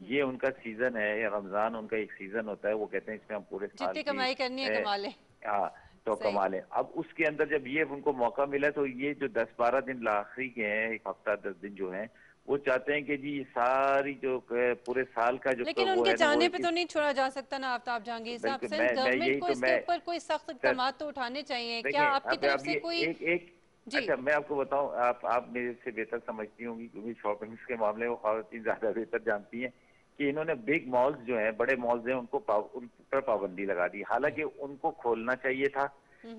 [SPEAKER 4] ये उनका सीजन है, या रमजान उनका एक सीजन होता है, वो कहते हैं इसमें हम पूरे साल
[SPEAKER 2] जितनी
[SPEAKER 4] की
[SPEAKER 2] कमाई करनी है कमा ले।
[SPEAKER 4] हाँ तो
[SPEAKER 2] सही।
[SPEAKER 4] कमा लें। अब उसके अंदर जब ये उनको मौका मिला तो ये जो 10-12 दिन आखिरी के हैं, एक हफ्ता 10 दिन जो हैं, वो चाहते हैं कि जी सारी जो पूरे साल का जो
[SPEAKER 2] लेकिन
[SPEAKER 4] वो
[SPEAKER 2] उनके
[SPEAKER 4] है ना, वो
[SPEAKER 2] चाहने पे तो नहीं छोड़ा जा सकता ना आफ्ताब जहांगीर साहब।
[SPEAKER 4] बिल्कुल
[SPEAKER 2] सिंध
[SPEAKER 4] मैं
[SPEAKER 2] गवर्नमेंट
[SPEAKER 4] यही
[SPEAKER 2] को
[SPEAKER 4] तो
[SPEAKER 2] इसके
[SPEAKER 4] मैं
[SPEAKER 2] ऊपर कोई सख्त
[SPEAKER 4] सर
[SPEAKER 2] इक़दाम तो उठाने चाहिए। क्या
[SPEAKER 4] देखिए,
[SPEAKER 2] आपकी
[SPEAKER 4] अब
[SPEAKER 2] तरफ से
[SPEAKER 4] ये
[SPEAKER 2] कोई?
[SPEAKER 4] एक
[SPEAKER 2] जी
[SPEAKER 4] अच्छा मैं आपको बताऊं, आप मेरे से बेहतर समझती होंगी क्योंकि शॉपिंग्स के मामले में ख़वातीन ज्यादा बेहतर जानती हैं कि इन्होंने बिग मॉल्स जो हैं, बड़े मॉल्स हैं, उन पर पाबंदी लगा दी, हालांकि उनको खोलना चाहिए था।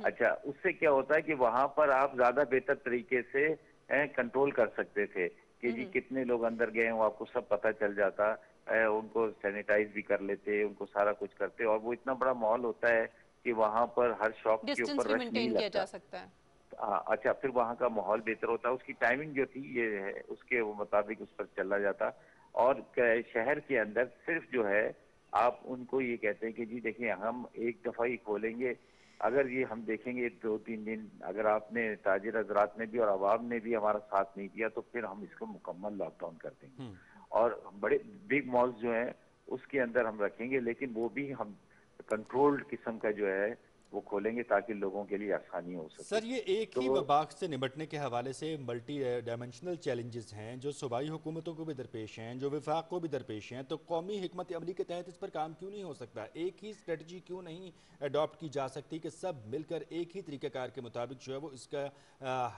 [SPEAKER 4] अच्छा, उससे क्या होता है कि वहां पर आप ज्यादा बेहतर तरीके से कंट्रोल कर सकते थे कि जी कितने लोग अंदर गए हैं, वो आपको सब पता चल जाता। उनको सैनिटाइज भी कर लेते, उनको सारा कुछ करते, और वो इतना बड़ा मॉल होता है कि वहां पर हर शॉप के
[SPEAKER 2] डिस्टेंस
[SPEAKER 4] ऊपर
[SPEAKER 2] भी
[SPEAKER 4] रश नहीं
[SPEAKER 2] मेंटेन किया जा
[SPEAKER 4] लगता।
[SPEAKER 2] सकता है।
[SPEAKER 4] हाँ अच्छा, फिर वहाँ का माहौल बेहतर होता, उसकी टाइमिंग जो थी ये है उसके मुताबिक उस पर चला जाता। और शहर के अंदर सिर्फ जो है आप उनको ये कहते हैं कि जी देखिए हम एक दफा ही खोलेंगे, अगर ये हम देखेंगे 2-3 दिन अगर आपने ताजिर हजरात ने भी और आवाम ने भी हमारा साथ नहीं दिया तो फिर हम इसको मुकम्मल लॉकडाउन कर देंगे और बड़े बिग मॉल्स जो हैं उसके अंदर हम रखेंगे, लेकिन वो भी हम कंट्रोल्ड किस्म का जो है वो खोलेंगे ताकि लोगों के लिए आसानी हो सके।
[SPEAKER 1] सर, ये एक ही
[SPEAKER 4] तो
[SPEAKER 1] वबा से निपटने के हवाले से मल्टी डायमेंशनल चैलेंजेस हैं जो सूबाई हुकूमतों को भी दरपेश हैं, जो विफाक को भी दरपेश हैं, तो कौमी हिकमत अमली के तहत इस पर काम क्यों नहीं हो सकता? एक ही स्ट्रेटजी क्यों नहीं अडॉप्ट की जा सकती कि सब मिलकर एक ही तरीक़ाकार के मुताबिक जो है वो इसका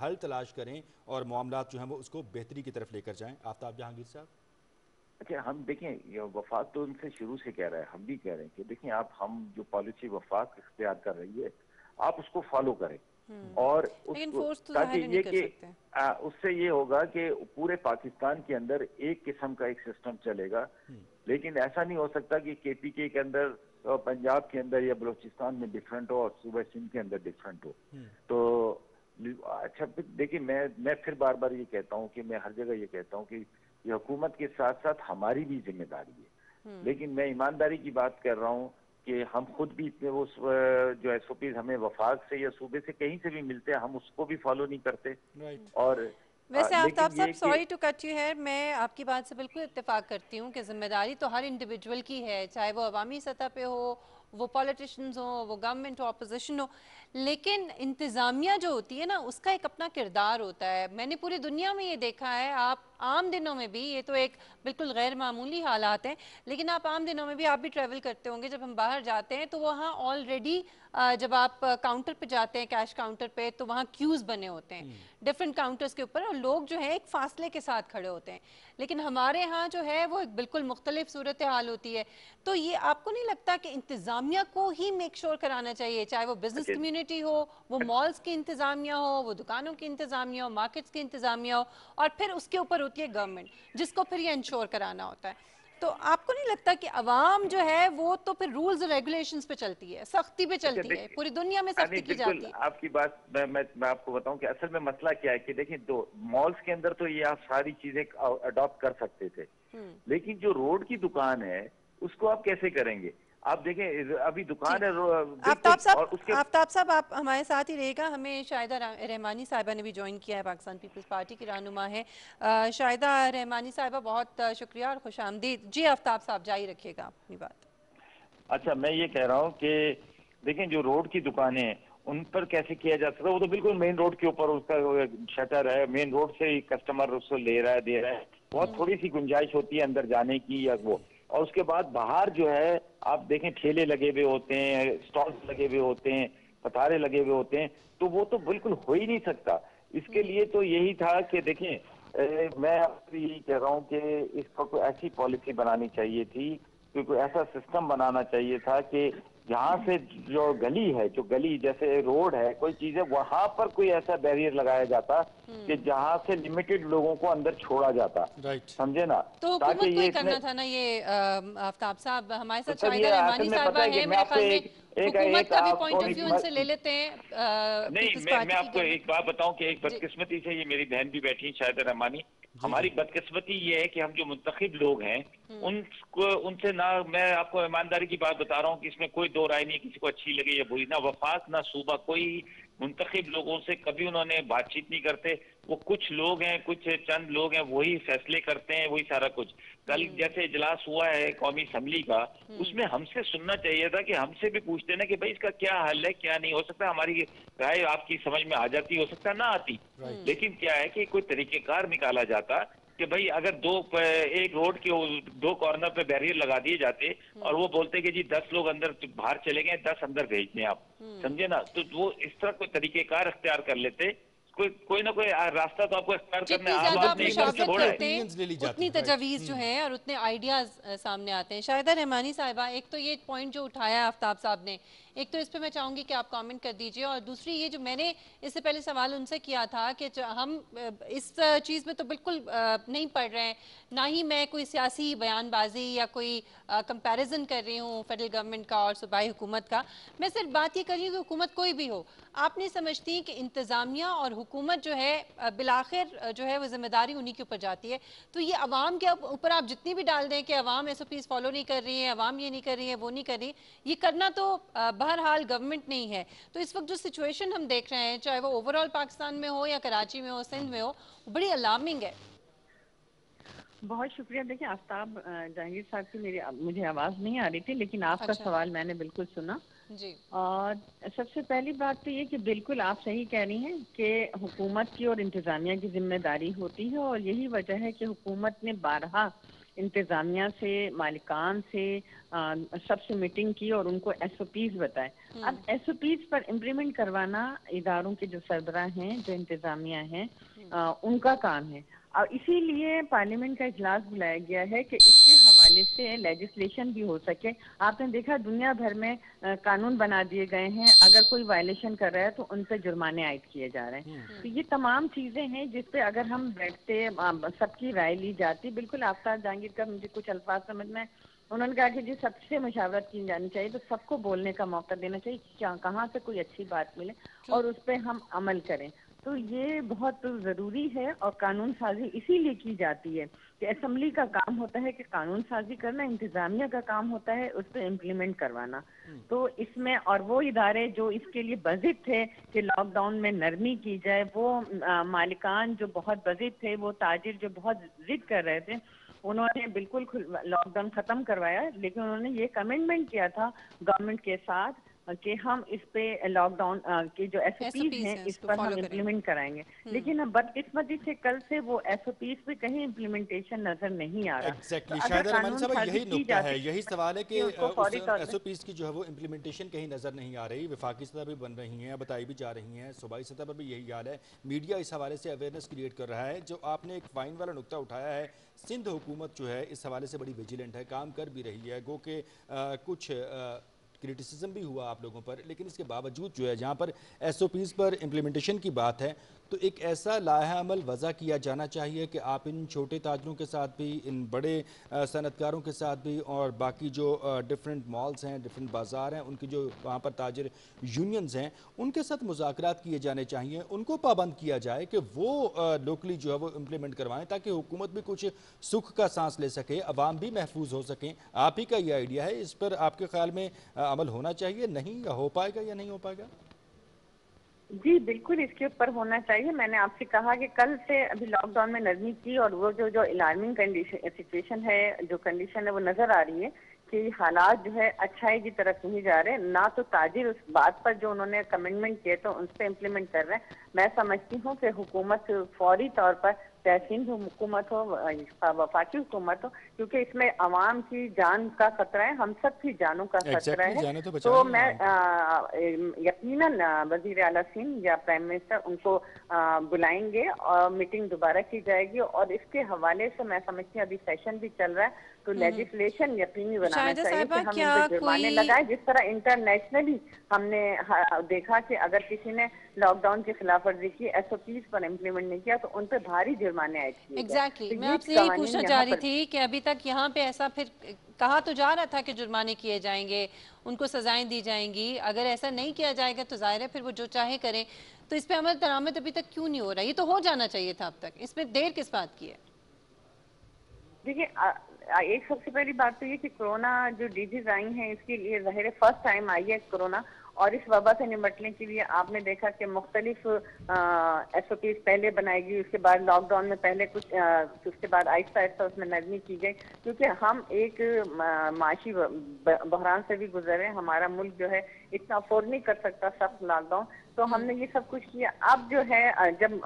[SPEAKER 1] हल तलाश करें और मामलात जो हैं वो उसको बेहतरी की तरफ लेकर जाएँ? आफ्ताब जहांगीर साहब।
[SPEAKER 4] अच्छा, हम देखें ये वफाक तो उनसे शुरू से कह रहा है, हम भी कह रहे हैं कि देखिए आप हम जो पॉलिसी वफाक इख्तियार कर रही है आप उसको फॉलो करें और
[SPEAKER 2] लेकिन
[SPEAKER 4] उसको,
[SPEAKER 2] फोर्स तो
[SPEAKER 4] ताकि
[SPEAKER 2] जाहिर है नहीं
[SPEAKER 4] ये
[SPEAKER 2] कर
[SPEAKER 4] कि
[SPEAKER 2] सकते।
[SPEAKER 4] उससे ये होगा कि पूरे पाकिस्तान के अंदर एक किस्म का एक सिस्टम चलेगा, लेकिन ऐसा नहीं हो सकता कि केपीके के अंदर और पंजाब के अंदर या बलूचिस्तान में डिफरेंट हो और सूबे सिंध के अंदर डिफरेंट हो। तो अच्छा देखिए, मैं फिर बार बार ये कहता हूँ कि मैं हर जगह ये कहता हूँ कि ये हुकूमत के साथ साथ हमारी भी जिम्मेदारी है, लेकिन मैं ईमानदारी की बात कर रहा हूँ कि हम खुद भी इतने वो जो एसओपीज हमें वफाक से या सूबे से कहीं से भी मिलते हैं हम उसको भी फॉलो नहीं करते।
[SPEAKER 1] राइट।
[SPEAKER 4] और
[SPEAKER 2] वैसे आफ्ताब
[SPEAKER 4] लेकिन
[SPEAKER 2] साहब,
[SPEAKER 4] ये कि
[SPEAKER 2] सॉरी टू कट यू है, मैं आपकी बात से बिल्कुल इत्तेफाक करती हूँ कि जिम्मेदारी तो हर इंडिविजुअल की है, चाहे वो अवामी सतह पे हो, वो पॉलिटिशियंस हो, वो गवर्नमेंट हो, अपोजिशन हो, लेकिन इंतज़ामिया जो होती है ना उसका एक अपना किरदार होता है। मैंने पूरी दुनिया में ये देखा है, आप आम दिनों में भी, ये तो एक बिल्कुल गैर मामूली हालात हैं, लेकिन आप आम दिनों में भी आप भी ट्रैवल करते होंगे, जब हम बाहर जाते हैं तो वहाँ ऑलरेडी जब आप काउंटर पे जाते हैं, कैश काउंटर पे, तो वहाँ क्यूज़ बने होते हैं डिफरेंट काउंटर्स के ऊपर और लोग जो है एक फासले के साथ खड़े होते हैं। लेकिन हमारे यहाँ जो है वो एक बिल्कुल मुख्तलिफ सूरत हाल होती है। तो ये आपको नहीं लगता कि इंतज़ामिया को ही मेक श्योर कराना चाहिए, चाहे वो बिजनेस
[SPEAKER 4] अच्छा,
[SPEAKER 2] कम्युनिटी हो, वो मॉल्स की इंतज़ामिया हो, वो दुकानों की इंतज़ामिया हो, मार्केट्स की इंतज़ामिया हो, और फिर उसके ऊपर होती है गवर्नमेंट जिसको फिर ये इंश्योर कराना होता है। तो आपको नहीं लगता कि अवाम जो है वो तो फिर रूल्स और रेगुलेशंस पे चलती है, सख्ती पे
[SPEAKER 4] अच्छा
[SPEAKER 2] चलती है,
[SPEAKER 4] देखिए,
[SPEAKER 2] पूरी दुनिया में
[SPEAKER 4] नहीं
[SPEAKER 2] सख्ती की
[SPEAKER 4] बिल्कुल
[SPEAKER 2] जाती है।
[SPEAKER 4] आपकी बात मैं आपको बताऊं कि असल में मसला क्या है कि देखिए दो मॉल्स के अंदर तो ये आप सारी चीजें अडॉप्ट कर सकते थे, लेकिन जो रोड की दुकान है उसको आप कैसे करेंगे? आप देखें अभी दुकान है बिल्कुल, और उसके
[SPEAKER 2] आफ्ताब साहब आप हमारे साथ ही रहेगा। हमें शाहिदा रहमानी साहिबा ने भी ज्वाइन किया है, पाकिस्तान पीपल्स पार्टी की रहनुमा है। शाहिदा रहमानी साहिबा, बहुत शुक्रिया और खुश आमदीद। जी आफ्ताब साहब, जारी रखिएगा अपनी बात।
[SPEAKER 4] अच्छा मैं ये कह रहा हूँ कि देखें जो रोड की दुकानें हैं उन पर कैसे किया जा सकता है, वो तो बिल्कुल मेन रोड के ऊपर उसका शटर है, मेन रोड से ही कस्टमर उसको ले रहा है दे रहा है, बहुत थोड़ी सी गुंजाइश होती है अंदर जाने की या वो। और उसके बाद बाहर जो है आप देखें ठेले लगे हुए होते हैं, स्टॉल्स लगे हुए होते हैं, कतारे लगे हुए होते हैं, तो वो तो बिल्कुल हो ही नहीं सकता। इसके लिए तो यही था कि देखें मैं आपसे यही कह रहा हूँ कि इस पर कोई ऐसी पॉलिसी बनानी चाहिए थी, कोई ऐसा सिस्टम बनाना चाहिए था कि जहाँ से जो गली है, जो गली जैसे रोड है, कोई चीज है, वहां पर कोई ऐसा बैरियर लगाया जाता कि जहाँ से लिमिटेड लोगों को अंदर छोड़ा जाता,
[SPEAKER 1] राइट।
[SPEAKER 4] समझे ना?
[SPEAKER 2] तो
[SPEAKER 4] ताकि
[SPEAKER 2] हुकूमत को
[SPEAKER 4] ये
[SPEAKER 2] ही
[SPEAKER 4] इसमें
[SPEAKER 2] करना था ना ये। आफ्ताब साहब, हमारे
[SPEAKER 4] तो
[SPEAKER 2] साथ
[SPEAKER 4] सर
[SPEAKER 2] शाहिदा
[SPEAKER 4] ये असल
[SPEAKER 2] रहमानी
[SPEAKER 4] में पता
[SPEAKER 2] साहिबा
[SPEAKER 4] है कि
[SPEAKER 2] है,
[SPEAKER 4] मैं
[SPEAKER 2] मेरे
[SPEAKER 4] आपको
[SPEAKER 2] ख्याल में हुकूमत
[SPEAKER 4] एक
[SPEAKER 2] का भी
[SPEAKER 4] आपको
[SPEAKER 2] पॉइंट ऑफ व्यू इनसे ले लेते हैं।
[SPEAKER 4] नहीं
[SPEAKER 2] पीपल्स
[SPEAKER 4] मैं
[SPEAKER 2] पार्टी की
[SPEAKER 4] आपको एक
[SPEAKER 2] गवर्नमेंट।
[SPEAKER 4] बात बताऊं कि एक
[SPEAKER 2] जी
[SPEAKER 4] बदकिस्मती से ये मेरी बहन भी बैठी शाहिदा रहमानी, हमारी बदकिस्मती ये है कि हम जो मुंतखब लोग हैं उनको उनसे ना, मैं आपको ईमानदारी की बात बता रहा हूँ कि इसमें कोई दो राय नहीं, किसी को अच्छी लगे या बुरी, ना वफाक ना सूबा, कोई मुंतखब लोगों से कभी उन्होंने बातचीत नहीं करते। वो कुछ लोग हैं, कुछ चंद लोग हैं, वही फैसले करते हैं, वही सारा कुछ। कल जैसे इजलास हुआ है कौमी असम्बली का, उसमें हमसे सुनना चाहिए था कि हमसे भी पूछते ना कि भाई इसका क्या हल है, क्या नहीं। हो सकता है हमारी राय आपकी समझ में आ जाती, हो सकता है ना आती, लेकिन क्या है कि कोई तरीकेकार निकाला जाता कि भाई अगर एक रोड के दो कॉर्नर पे बैरियर लगा दिए जाते और वो बोलते कि जी 10 लोग अंदर बाहर चले गए, 10 अंदर भेज दें आप, समझे ना, तो वो इस तरह कोई तरीकेकार इख्तियार कर लेते। कोई ना कोई रास्ता तो आपको इख्तियार करना
[SPEAKER 2] जितनी
[SPEAKER 4] है।
[SPEAKER 2] ज्यादा आप
[SPEAKER 4] आपने
[SPEAKER 2] मुशावरत
[SPEAKER 4] छोड़ा है।
[SPEAKER 2] करते हैं उतनी तजावीज जो है और उतने आइडियाज सामने आते हैं। शाहिदा रहमानी साहिबा, एक तो ये पॉइंट जो उठाया आफ्ताब साहब ने, एक तो इस पे मैं चाहूंगी कि आप कमेंट कर दीजिए, और दूसरी ये जो मैंने इससे पहले सवाल उनसे किया था कि हम इस चीज़ में तो बिल्कुल नहीं पढ़ रहे हैं, ना ही मैं कोई सियासी बयानबाजी या कोई कंपैरिजन कर रही हूँ फेडरल गवर्नमेंट का और सूबाई हुकूमत का। मैं सिर्फ बात ये कर रही हूँ कि हुकूमत कोई भी हो, आप नहीं समझती कि इंतज़ामिया और हुकूमत जो है बिलाखिर जो है वो जिम्मेदारी उन्हीं के ऊपर जाती है। तो ये अवाम के ऊपर आप जितनी भी डाल दें कि अवाम SOPs फॉलो नहीं कर रही है, अवाम ये नहीं कर रही है, वो नहीं कर रही, ये करना तो बहरहाल गवर्नमेंट नहीं है। तो इस वक्त जो सिचुएशन हम देख रहे हैं, चाहे वो ओवरऑल पाकिस्तान में हो या कराची में हो, सिंध में हो, वो बड़ी अलार्मिंग है।
[SPEAKER 5] बहुत शुक्रिया। देखिए आफ्ताब जहांगीर साहब की मुझे आवाज़ नहीं आ रही थी, लेकिन आपका सवाल मैंने बिल्कुल सुना
[SPEAKER 2] जी।
[SPEAKER 5] और सबसे पहली बात तो ये कि बिल्कुल आप सही कह रही हैं कि हुकूमत की और इंतज़ामिया की जिम्मेदारी होती है, और यही वजह है कि हुकूमत ने बारहा इंतज़ामिया से, मालिकान से सबसे मीटिंग की और उनको SOPs बताए। अब SOPs पर इम्प्लीमेंट करवाना इदारों के जो सरबराह हैं, जो इंतज़ामिया हैं, उनका काम है। और इसीलिए पार्लियामेंट का इजलास बुलाया गया है कि इसके हवाले से लेजिस्लेशन भी हो सके। आपने देखा दुनिया भर में कानून बना दिए गए हैं, अगर कोई वायलेशन कर रहा है तो उन पर जुर्माने आयद किए जा रहे हैं। तो ये तमाम चीजें हैं जिस पे अगर हम बैठते सबकी राय ली जाती। बिल्कुल आफ्ताब जहांगीर का मुझे कुछ अल्फाज समझ में, उन्होंने कहा कि जी सबसे मशावरत की जानी चाहिए, तो सबको बोलने का मौका देना चाहिए, क्या कहाँ से कोई अच्छी बात मिले और उस पर हम अमल करें। तो ये बहुत ज़रूरी है और कानून साजी इसीलिए की जाती है कि असेंबली का काम होता है कि कानून साजी करना, इंतज़ामिया का काम होता है उस पर इम्प्लीमेंट करवाना। तो इसमें और वो इदारे जो इसके लिए बज़िद थे कि लॉकडाउन में नरमी की जाए, वो मालिकान जो बहुत बज़िद थे, वो ताजिर जो बहुत जिद कर रहे थे, उन्होंने बिल्कुल लॉकडाउन ख़त्म करवाया, लेकिन उन्होंने ये कमिटमेंट किया था गवर्नमेंट के साथ कि हम इस पे लॉकडाउन के जो SOPs हैं इस पर हम इम्प्लीमेंट कराएंगे। लेकिन अब बदकिस्मती से कल से वो SOPs पे कहीं इम्प्लीमेंटेशन नजर नहीं आ रहा।
[SPEAKER 1] एग्जैक्टली शायद रहमानी साहब यही नुकता है, यही सवाल है कि SOPs की जो है वो इम्प्लीमेंटेशन कहीं नजर नहीं आ रही। वफाकी सतह पर बन रही हैं, बताई भी जा रही हैं, सूबाई सतह पर भी यही हाल है। मीडिया इस हवाले से अवेयरनेस क्रिएट कर रहा है। जो आपने एक फाइन वाला नुकता उठाया है, सिंध हुकूमत जो है इस हवाले से बड़ी विजिलेंट है, काम कर भी रही है। गो के कुछ क्रिटिसिज्म भी हुआ आप लोगों पर, लेकिन इसके बावजूद जो है जहाँ पर SOPs पर इम्प्लीमेंटेशन की बात है, तो एक ऐसा लाहा अमल वज़ा किया जाना चाहिए कि आप इन छोटे ताजरों के साथ भी, इन बड़े सनतकारों के साथ भी, और बाकी जो डिफरेंट मॉल्स हैं, डिफरेंट बाज़ार हैं, उनकी जो वहाँ पर ताजर यूनियंस हैं, उनके साथ मुज़ाकरात किए जाने चाहिए, उनको पाबंद किया जाए कि वो लोकली जो है वो इम्प्लीमेंट करवाएं, ताकि हुकूमत भी कुछ सुख का सांस ले सके, अवाम भी महफूज हो सकें। आप ही का ये आइडिया है, इस पर आपके ख्याल में अमल होना चाहिए, नहीं या हो पाएगा या नहीं हो पाएगा?
[SPEAKER 5] जी बिल्कुल इसके ऊपर होना चाहिए। मैंने आपसे कहा कि कल से अभी लॉकडाउन में नरमी की, और वो जो अलार्मिंग कंडीशन सिचुएशन है, जो कंडीशन है वो नजर आ रही है कि हालात जो है अच्छाई की तरफ नहीं जा रहे। ना तो ताजिर उस बात पर जो उन्होंने कमिटमेंट किए तो उन पर इम्प्लीमेंट कर रहे हैं। मैं समझती हूँ कि हुकूमत फौरी तौर पर, चाहे सिंध हुकूमत हो, वफाकी हुकूमत हो, क्योंकि इसमें अवाम की जान का खतरा है, हम सब की जानों का खतरा है। तो मैं यकीनन वजीर आला सिंध या प्राइम मिनिस्टर उनको बुलाएंगे और मीटिंग दोबारा की जाएगी, और इसके हवाले से मैं समझती हूँ अभी सेशन भी चल रहा है, तो लेजिस्लेशन यकीनी बनाना चाहिए कि हम इन पर जुर्माने लगाए, जिस तरह इंटरनेशनली हमने देखा कि अगर किसी ने लॉकडाउन की खिलाफ वर्जी की, SOPs पर इम्प्लीमेंट नहीं किया, तो उन पर भारी जुर्माने आयद किए
[SPEAKER 2] एग्जैक्टली
[SPEAKER 5] तो
[SPEAKER 2] मैं
[SPEAKER 5] ये
[SPEAKER 2] आपसे यही
[SPEAKER 5] कवानीन
[SPEAKER 2] पूछना
[SPEAKER 5] यहाँ
[SPEAKER 2] चाह रही
[SPEAKER 5] पर
[SPEAKER 2] थी कि अभी तक यहाँ पे ऐसा फिर कहा तो जा रहा था कि जुर्माने किए जाएंगे, उनको सजाएं दी जाएंगी, अगर ऐसा नहीं किया जाएगा तो जाहिर है फिर वो जो चाहे करें, तो इस पे अमल दरामद अभी तक क्यों नहीं हो रहा? ये तो हो जाना चाहिए था अब तक, इसमें देर किस बात की है?
[SPEAKER 5] देखिए एक सबसे पहली बात तो ये कि कोरोना जो डिजीज आई है इसके लिए ज़ाहिर फर्स्ट टाइम आई है कोरोना, और इस वबा से निपटने के लिए आपने देखा कि मुख्तलिफ SOPs पहले बनाई गई, उसके बाद लॉकडाउन में पहले कुछ उसके बाद आहिस्ता आहिस्ता उसमें नरमी की गई, क्योंकि हम एक माशी बहरान से भी गुजरे, हमारा मुल्क जो है इतना अफोर्ड नहीं कर सकता सख्त लॉकडाउन, तो हमने ये सब कुछ किया। अब जो है जब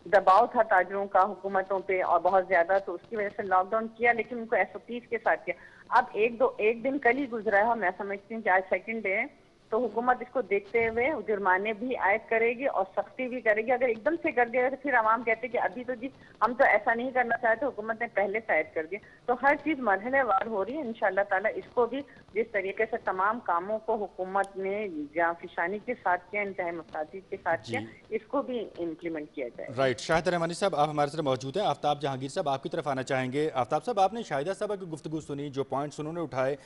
[SPEAKER 5] दबाव था ताजरों का हुकूमतों पे और बहुत ज्यादा, तो उसकी वजह से लॉकडाउन किया, लेकिन उनको SOPs के साथ किया। अब एक दिन कल ही गुजरा है और मैं समझती हूँ कि आज सेकंड डे है, तो हुकूमत इसको देखते हुए जुर्माने भी आयद करेगी और सख्ती भी करेगी। अगर एकदम से कर दिया तो फिर आवाम कहते कि अभी तो जी हम तो ऐसा नहीं करना चाहते, हुकूमत ने पहले से आयद कर दिया। तो हर चीज मरहलेवार हो रही है, इंशाअल्लाह ताला इसको भी जिस तरीके से तमाम कामों को हुकूमत ने जाफिशानी के साथ किया, इंतहाई मुस्तैदी के साथ किया, इसको भी इम्प्लीमेंट किया जाए।
[SPEAKER 1] राइट, शाहिदा रहमानी साहब आप हमारे साथ मौजूद हैं। आफ्ताब जहांगीर साहब आपकी तरफ आना चाहेंगे। आफ्ताब साहब, आपने शाहिदा साहब की गुफ्तगू सुनी, जो पॉइंट्स उन्होंने उठाए,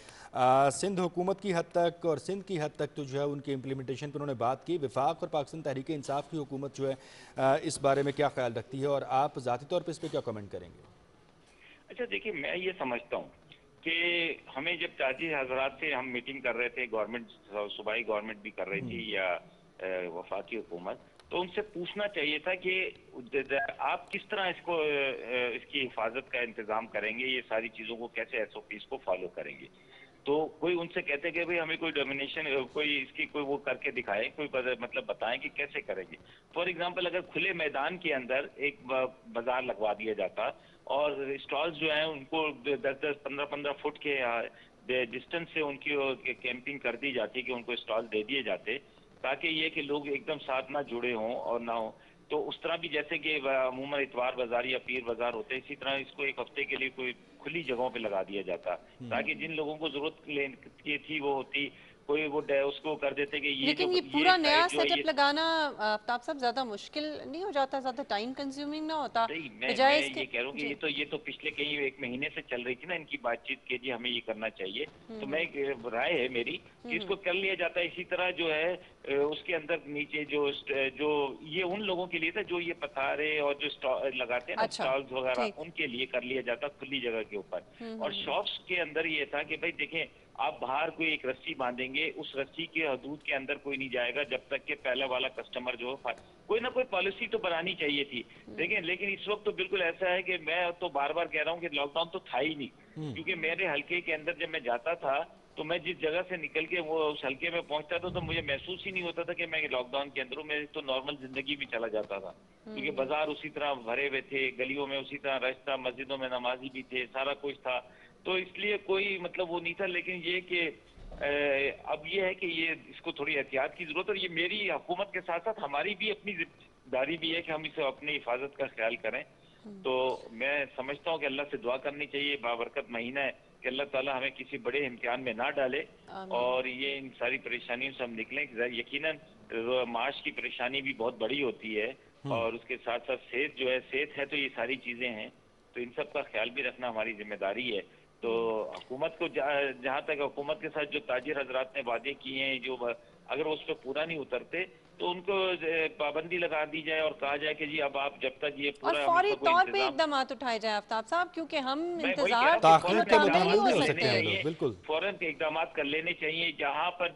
[SPEAKER 1] सिंध हुकूमत की हद तक और सिंध की हद तक तो जो है उनके इम्प्लीमेंटेशन पर उन्होंने बात की। वफाक और पाकिस्तान तहरीक इंसाफ की हुकूमत जो है इस बारे में क्या ख्याल रखती है और आप ज़ाती तौर पर इस पर क्या कमेंट करेंगे?
[SPEAKER 4] अच्छा देखिए, मैं ये समझता हूँ कि हमें जब ताजी हजरात से हम मीटिंग कर रहे थे, गवर्नमेंट सूबाई गवर्नमेंट भी कर रही थी या वफाकी हुकूमत, तो उनसे पूछना चाहिए था कि आप किस तरह इसकी हिफाजत का इंतजाम करेंगे, ये सारी चीजों को कैसे SOPs को फॉलो करेंगे। तो कोई उनसे कहते कि भाई हमें कोई डोमिनेशन, कोई इसकी कोई वो करके दिखाए, कोई मतलब बताएं कि कैसे करेंगे। फॉर एग्जांपल, अगर खुले मैदान के अंदर एक बाजार लगवा दिया जाता और स्टॉल्स जो हैं उनको 10-10, 15-15 फुट के डिस्टेंस से उनकी कैंपिंग कर दी जाती कि उनको स्टॉल दे दिए जाते, ताकि ये कि लोग एकदम साथ ना जुड़े हों और ना हो। तो उस तरह भी जैसे कि अमूमन इतवार बाजार या पीर बाजार होते हैं, इसी तरह इसको एक हफ्ते के लिए कोई खुली जगहों पे लगा दिया जाता, ताकि जिन लोगों को जरूरत की थी वो होती, कोई वो उसको कर देते कि
[SPEAKER 2] लेकिन ये पूरा नया सेटअप लगाना आफ्ताब साहब ज्यादा मुश्किल नहीं हो जाता, ज्यादा टाइम कंज्यूमिंग ना होता?
[SPEAKER 4] नहीं, मैं ये कह रहा हूँ कि ये तो पिछले कहीं एक महीने से चल रही थी ना इनकी बातचीत के जी हमें ये करना चाहिए। तो मैं राय है मेरी कि इसको कर लिया जाता है। इसी तरह जो है उसके अंदर नीचे जो ये उन लोगों के लिए था जो ये पथारे और जो स्टॉल लगाते हैं ना, स्टॉल्स वगैरह, उनके लिए कर लिया जाता खुली जगह के ऊपर। और शॉप्स के अंदर ये था कि भाई देखें, आप बाहर कोई एक रस्सी बांधेंगे, उस रस्सी के हदूद के अंदर कोई नहीं जाएगा जब तक कि पहला वाला कस्टमर जो कोई ना कोई पॉलिसी तो बनानी चाहिए थी। देखें, लेकिन इस वक्त तो बिल्कुल ऐसा है कि मैं तो बार बार कह रहा हूँ कि लॉकडाउन तो था ही नहीं, क्योंकि मेरे हल्के के अंदर जब मैं जाता था तो मैं जिस जगह से निकल के वो उस हल्के में पहुंचता था तो मुझे महसूस ही नहीं होता था कि मैं लॉकडाउन के अंदर हूँ। मैं तो नॉर्मल जिंदगी भी चला जाता था, क्योंकि बाजार उसी तरह भरे हुए थे, गलियों में उसी तरह रश था, मस्जिदों में नमाजी भी थे, सारा कुछ था, तो इसलिए कोई मतलब वो नहीं था। लेकिन ये कि अब ये है कि ये इसको थोड़ी एहतियात की जरूरत है, और ये मेरी हुकूमत के साथ साथ हमारी भी अपनी जिम्मेदारी भी है कि हम इसे अपनी हिफाजत का ख्याल करें। तो मैं समझता हूँ कि अल्लाह से दुआ करनी चाहिए, बाबरकत महीना है, कि अल्लाह ताला हमें किसी बड़े इम्तिहान में ना डाले और ये इन सारी परेशानियों से हम निकलें। यकीनन माश की परेशानी भी बहुत बड़ी होती है और उसके साथ साथ सेहत जो है, सेहत है तो ये सारी चीजें हैं, तो इन सब का ख्याल भी रखना हमारी जिम्मेदारी है। तो हुकूमत को जहाँ तक हुकूमत के साथ जो ताजिर हजरात ने वादे किए हैं, जो अगर उस पर पूरा नहीं उतरते तो उनको पाबंदी लगा दी जाए और कहा जाए कि जी अब आप जब तक ये पूरा
[SPEAKER 2] और फौरी तौर पे इकदाम उठाए जाए आफ्ताब साहब, क्योंकि हम इंतजार
[SPEAKER 1] ताख़ीर
[SPEAKER 2] के मुताबिक नहीं हो
[SPEAKER 1] सकते हैं लोग, बिल्कुल
[SPEAKER 4] फौरन इकदाम कर लेने चाहिए। जहाँ पर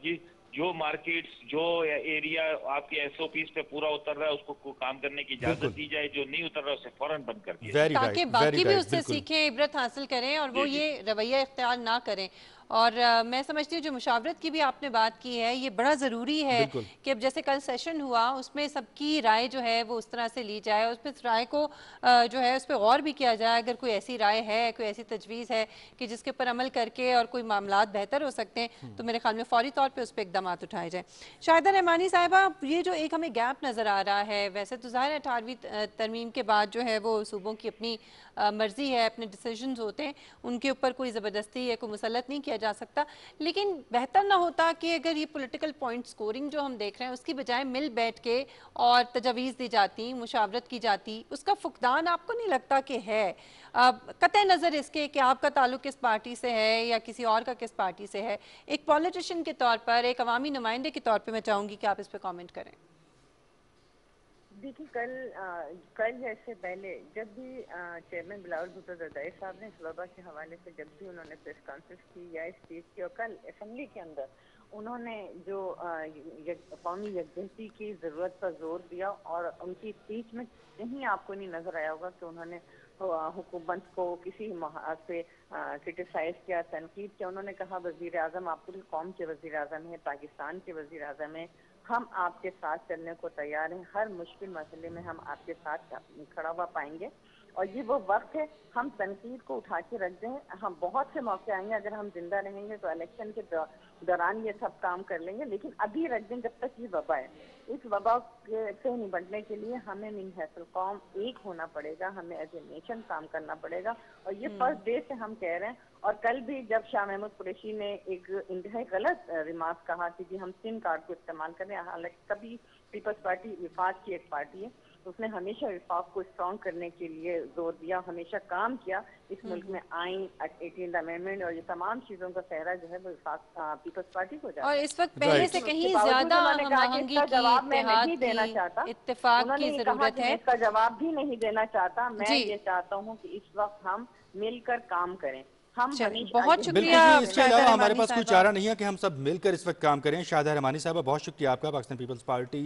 [SPEAKER 4] जो मार्केट्स, जो एरिया आपके SOPs पे पूरा उतर रहा है उसको काम करने की इजाजत दी जाए, जो नहीं उतर रहा उसे फौरन बंद कर दिया जाए,
[SPEAKER 2] ताकि बाकी भी उससे सीखें, इबरत हासिल करें और वो ये रवैया इख्तियार ना करें। और मैं समझती हूँ जो मुशावरत की भी आपने बात की है, ये बड़ा ज़रूरी है कि अब जैसे कल सेशन हुआ उसमें सबकी राय जो है वो उस तरह से ली जाए, उस पर राय को जो है उस पर गौर भी किया जाए। अगर कोई ऐसी राय है, कोई ऐसी तजवीज़ है कि जिसके ऊपर अमल करके और कोई मामलात बेहतर हो सकते हैं, तो मेरे ख्याल में फौरी तौर पर उस पर इकदाम उठाए जाए। शाहिदा रहमानी साहिबा, ये जो एक हमें गैप नज़र आ रहा है, वैसे तो ज़ाहिर है 18वीं तरमीम के बाद जो है वो सूबों की अपनी मर्जी है, अपने डिसीजंस होते हैं, उनके ऊपर कोई ज़बरदस्ती या कोई मुसलत नहीं किया जा सकता, लेकिन बेहतर ना होता कि अगर ये पॉलिटिकल पॉइंट स्कोरिंग जो हम देख रहे हैं उसकी बजाय मिल बैठ के और तजावीज़ दी जाती, मुशावरत की जाती, उसका फुकदान आपको नहीं लगता कि है? कतई नज़र इसके कि आपका ताल्लुक किस पार्टी से है या किसी और का किस पार्टी से है, एक पॉलिटिशियन के तौर पर, एक अवामी नुमाइंदे के तौर पर मैं चाहूँगी कि आप इस पर कॉमेंट करें।
[SPEAKER 5] देखिए, कल जैसे पहले जब भी चेयरमैन बिलावल भुट्टो जरदारी साहब ने इस वबा के हवाले से जब भी उन्होंने प्रेस कॉन्फ्रेंस की या स्पीच की, और कल असेंबली के अंदर उन्होंने जो कौमी यकजहती की ज़रूरत पर जोर दिया, और उनकी स्पीच में कहीं आपको नहीं नजर आया होगा कि उन्होंने हुकूमत को किसी से क्रिटिसाइज किया, तनकीद किया। उन्होंने कहा वज़ीर आज़म आप पूरी कौम के वज़ीर आज़म हैं, पाकिस्तान के वज़ीर आज़म हैं, हम आपके साथ चलने को तैयार हैं, हर मुश्किल मसले में हम आपके साथ खड़ा हुआ पाएंगे, और ये वो वक्त है हम तनकीद को उठा के रख दें। हम बहुत से मौके आएंगे, अगर हम जिंदा रहेंगे तो इलेक्शन के दौरान ये सब काम कर लेंगे, लेकिन अभी रख दें जब तक ये वबा है। इस वबा से निपटने के लिए हमें मिन हैसल कौम एक होना पड़ेगा, हमें एज ए नेशन काम करना पड़ेगा, और ये फर्स्ट डे से हम कह रहे हैं। और कल भी जब शाह महमूद कुरैशी ने एक इंतहाई गलत रिमार्क कहा कि जी हम सिम कार्ड को इस्तेमाल करें, हालांकि कभी पीपल्स पार्टी विफाक की एक पार्टी है, उसने हमेशा विफाक को स्ट्रॉन्ग करने के लिए जोर दिया, हमेशा काम किया। इस मुल्क में आइन, 18th अमेंडमेंट और ये तमाम चीजों का सहरा जो है वो विफाक पीपल्स पार्टी को जाता है।
[SPEAKER 2] और इस वक्त पहले से कहीं ज्यादा हमआहंगी की,
[SPEAKER 5] जवाब मैं
[SPEAKER 2] इत्तेहाद
[SPEAKER 5] नहीं देना
[SPEAKER 2] की,
[SPEAKER 5] चाहता,
[SPEAKER 2] इत्तेफाक की जरूरत है।
[SPEAKER 5] इसका जवाब भी नहीं देना चाहता। मैं ये चाहता हूँ कि इस वक्त हम मिलकर काम करें। हम
[SPEAKER 2] बहुत शुक्रिया।
[SPEAKER 1] बिल्कुल जी, इसके अलावा हमारे पास कोई चारा नहीं है कि हम सब मिलकर इस वक्त काम करें। शाहिदा रहमानी साहब, बहुत शुक्रिया आपका, पाकिस्तान पीपल्स पार्टी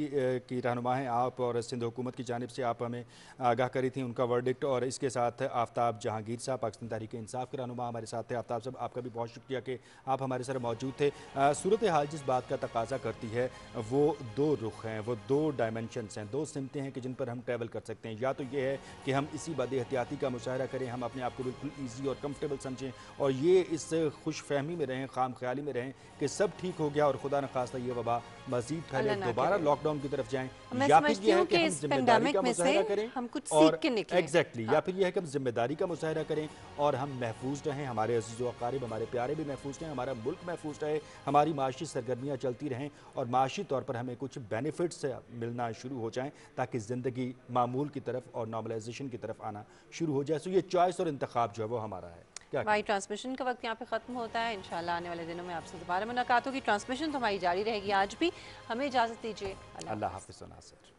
[SPEAKER 1] की रहनुमा हैं आप, और सिंध हुकूमत की जानिब से आप हमें आगाह करी थी उनका वर्डिक्ट। और इसके साथ आफ्ताब जहांगीर साहब, पाकिस्तान तहरीक इंसाफ के रहनुमा हमारे साथ थे। आफ्ताब साहब, आपका भी बहुत शुक्रिया कि आप हमारे साथ मौजूद थे। सूरत हाल जिस बात का तकाजा करती है वो दो रुख हैं, वो दो डायमेंशंस हैं, दो सिमतें हैं कि जिन पर हम ट्रैवल कर सकते हैं। या तो ये है कि हम इसी बदएहतियाती का मुशाहरा करें, हम अपने आप को बिल्कुल ईजी और कम्फर्टेबल समझें, और ये इस खुश फहमी में रहें, खाम ख्याली में रहें कि सब ठीक हो गया और खुदा न खास्ता ये वबा मजीद फैले, दोबारा लॉकडाउन की तरफ जाएं। या फिर यह है कि हम जिम्मेदारी का मुजाहरा करें,
[SPEAKER 2] हम कुछ
[SPEAKER 1] और
[SPEAKER 2] सीख के निकलें।
[SPEAKER 1] एग्जैक्टली, या फिर यह है कि हम जिम्मेदारी का मुजाहरा करें और हम महफूज रहें, हमारे अज़ीज़ व अक़ारिब, हमारे प्यारे भी महफूज रहें, हमारा मुल्क महफूज रहे, हमारी माशी सरगर्मियाँ चलती रहें, और माशी तौर पर हमें कुछ बेनिफिट्स मिलना शुरू हो जाएँ, ताकि ज़िंदगी मामूल की तरफ और नॉर्मलाइजेशन की तरफ आना शुरू हो जाए। सो ये चॉइस और इंतखाब जो है वो हमारा है।
[SPEAKER 2] हमारी ट्रांसमिशन का वक्त यहाँ पे ख़त्म होता है। इंशाल्लाह आने वाले दिनों में आपसे दोबारा मुलाकात होगी। ट्रांसमिशन तो हमारी जारी रहेगी। आज भी हमें इजाज़त दीजिए।
[SPEAKER 1] अल्लाह हाफ़िज़।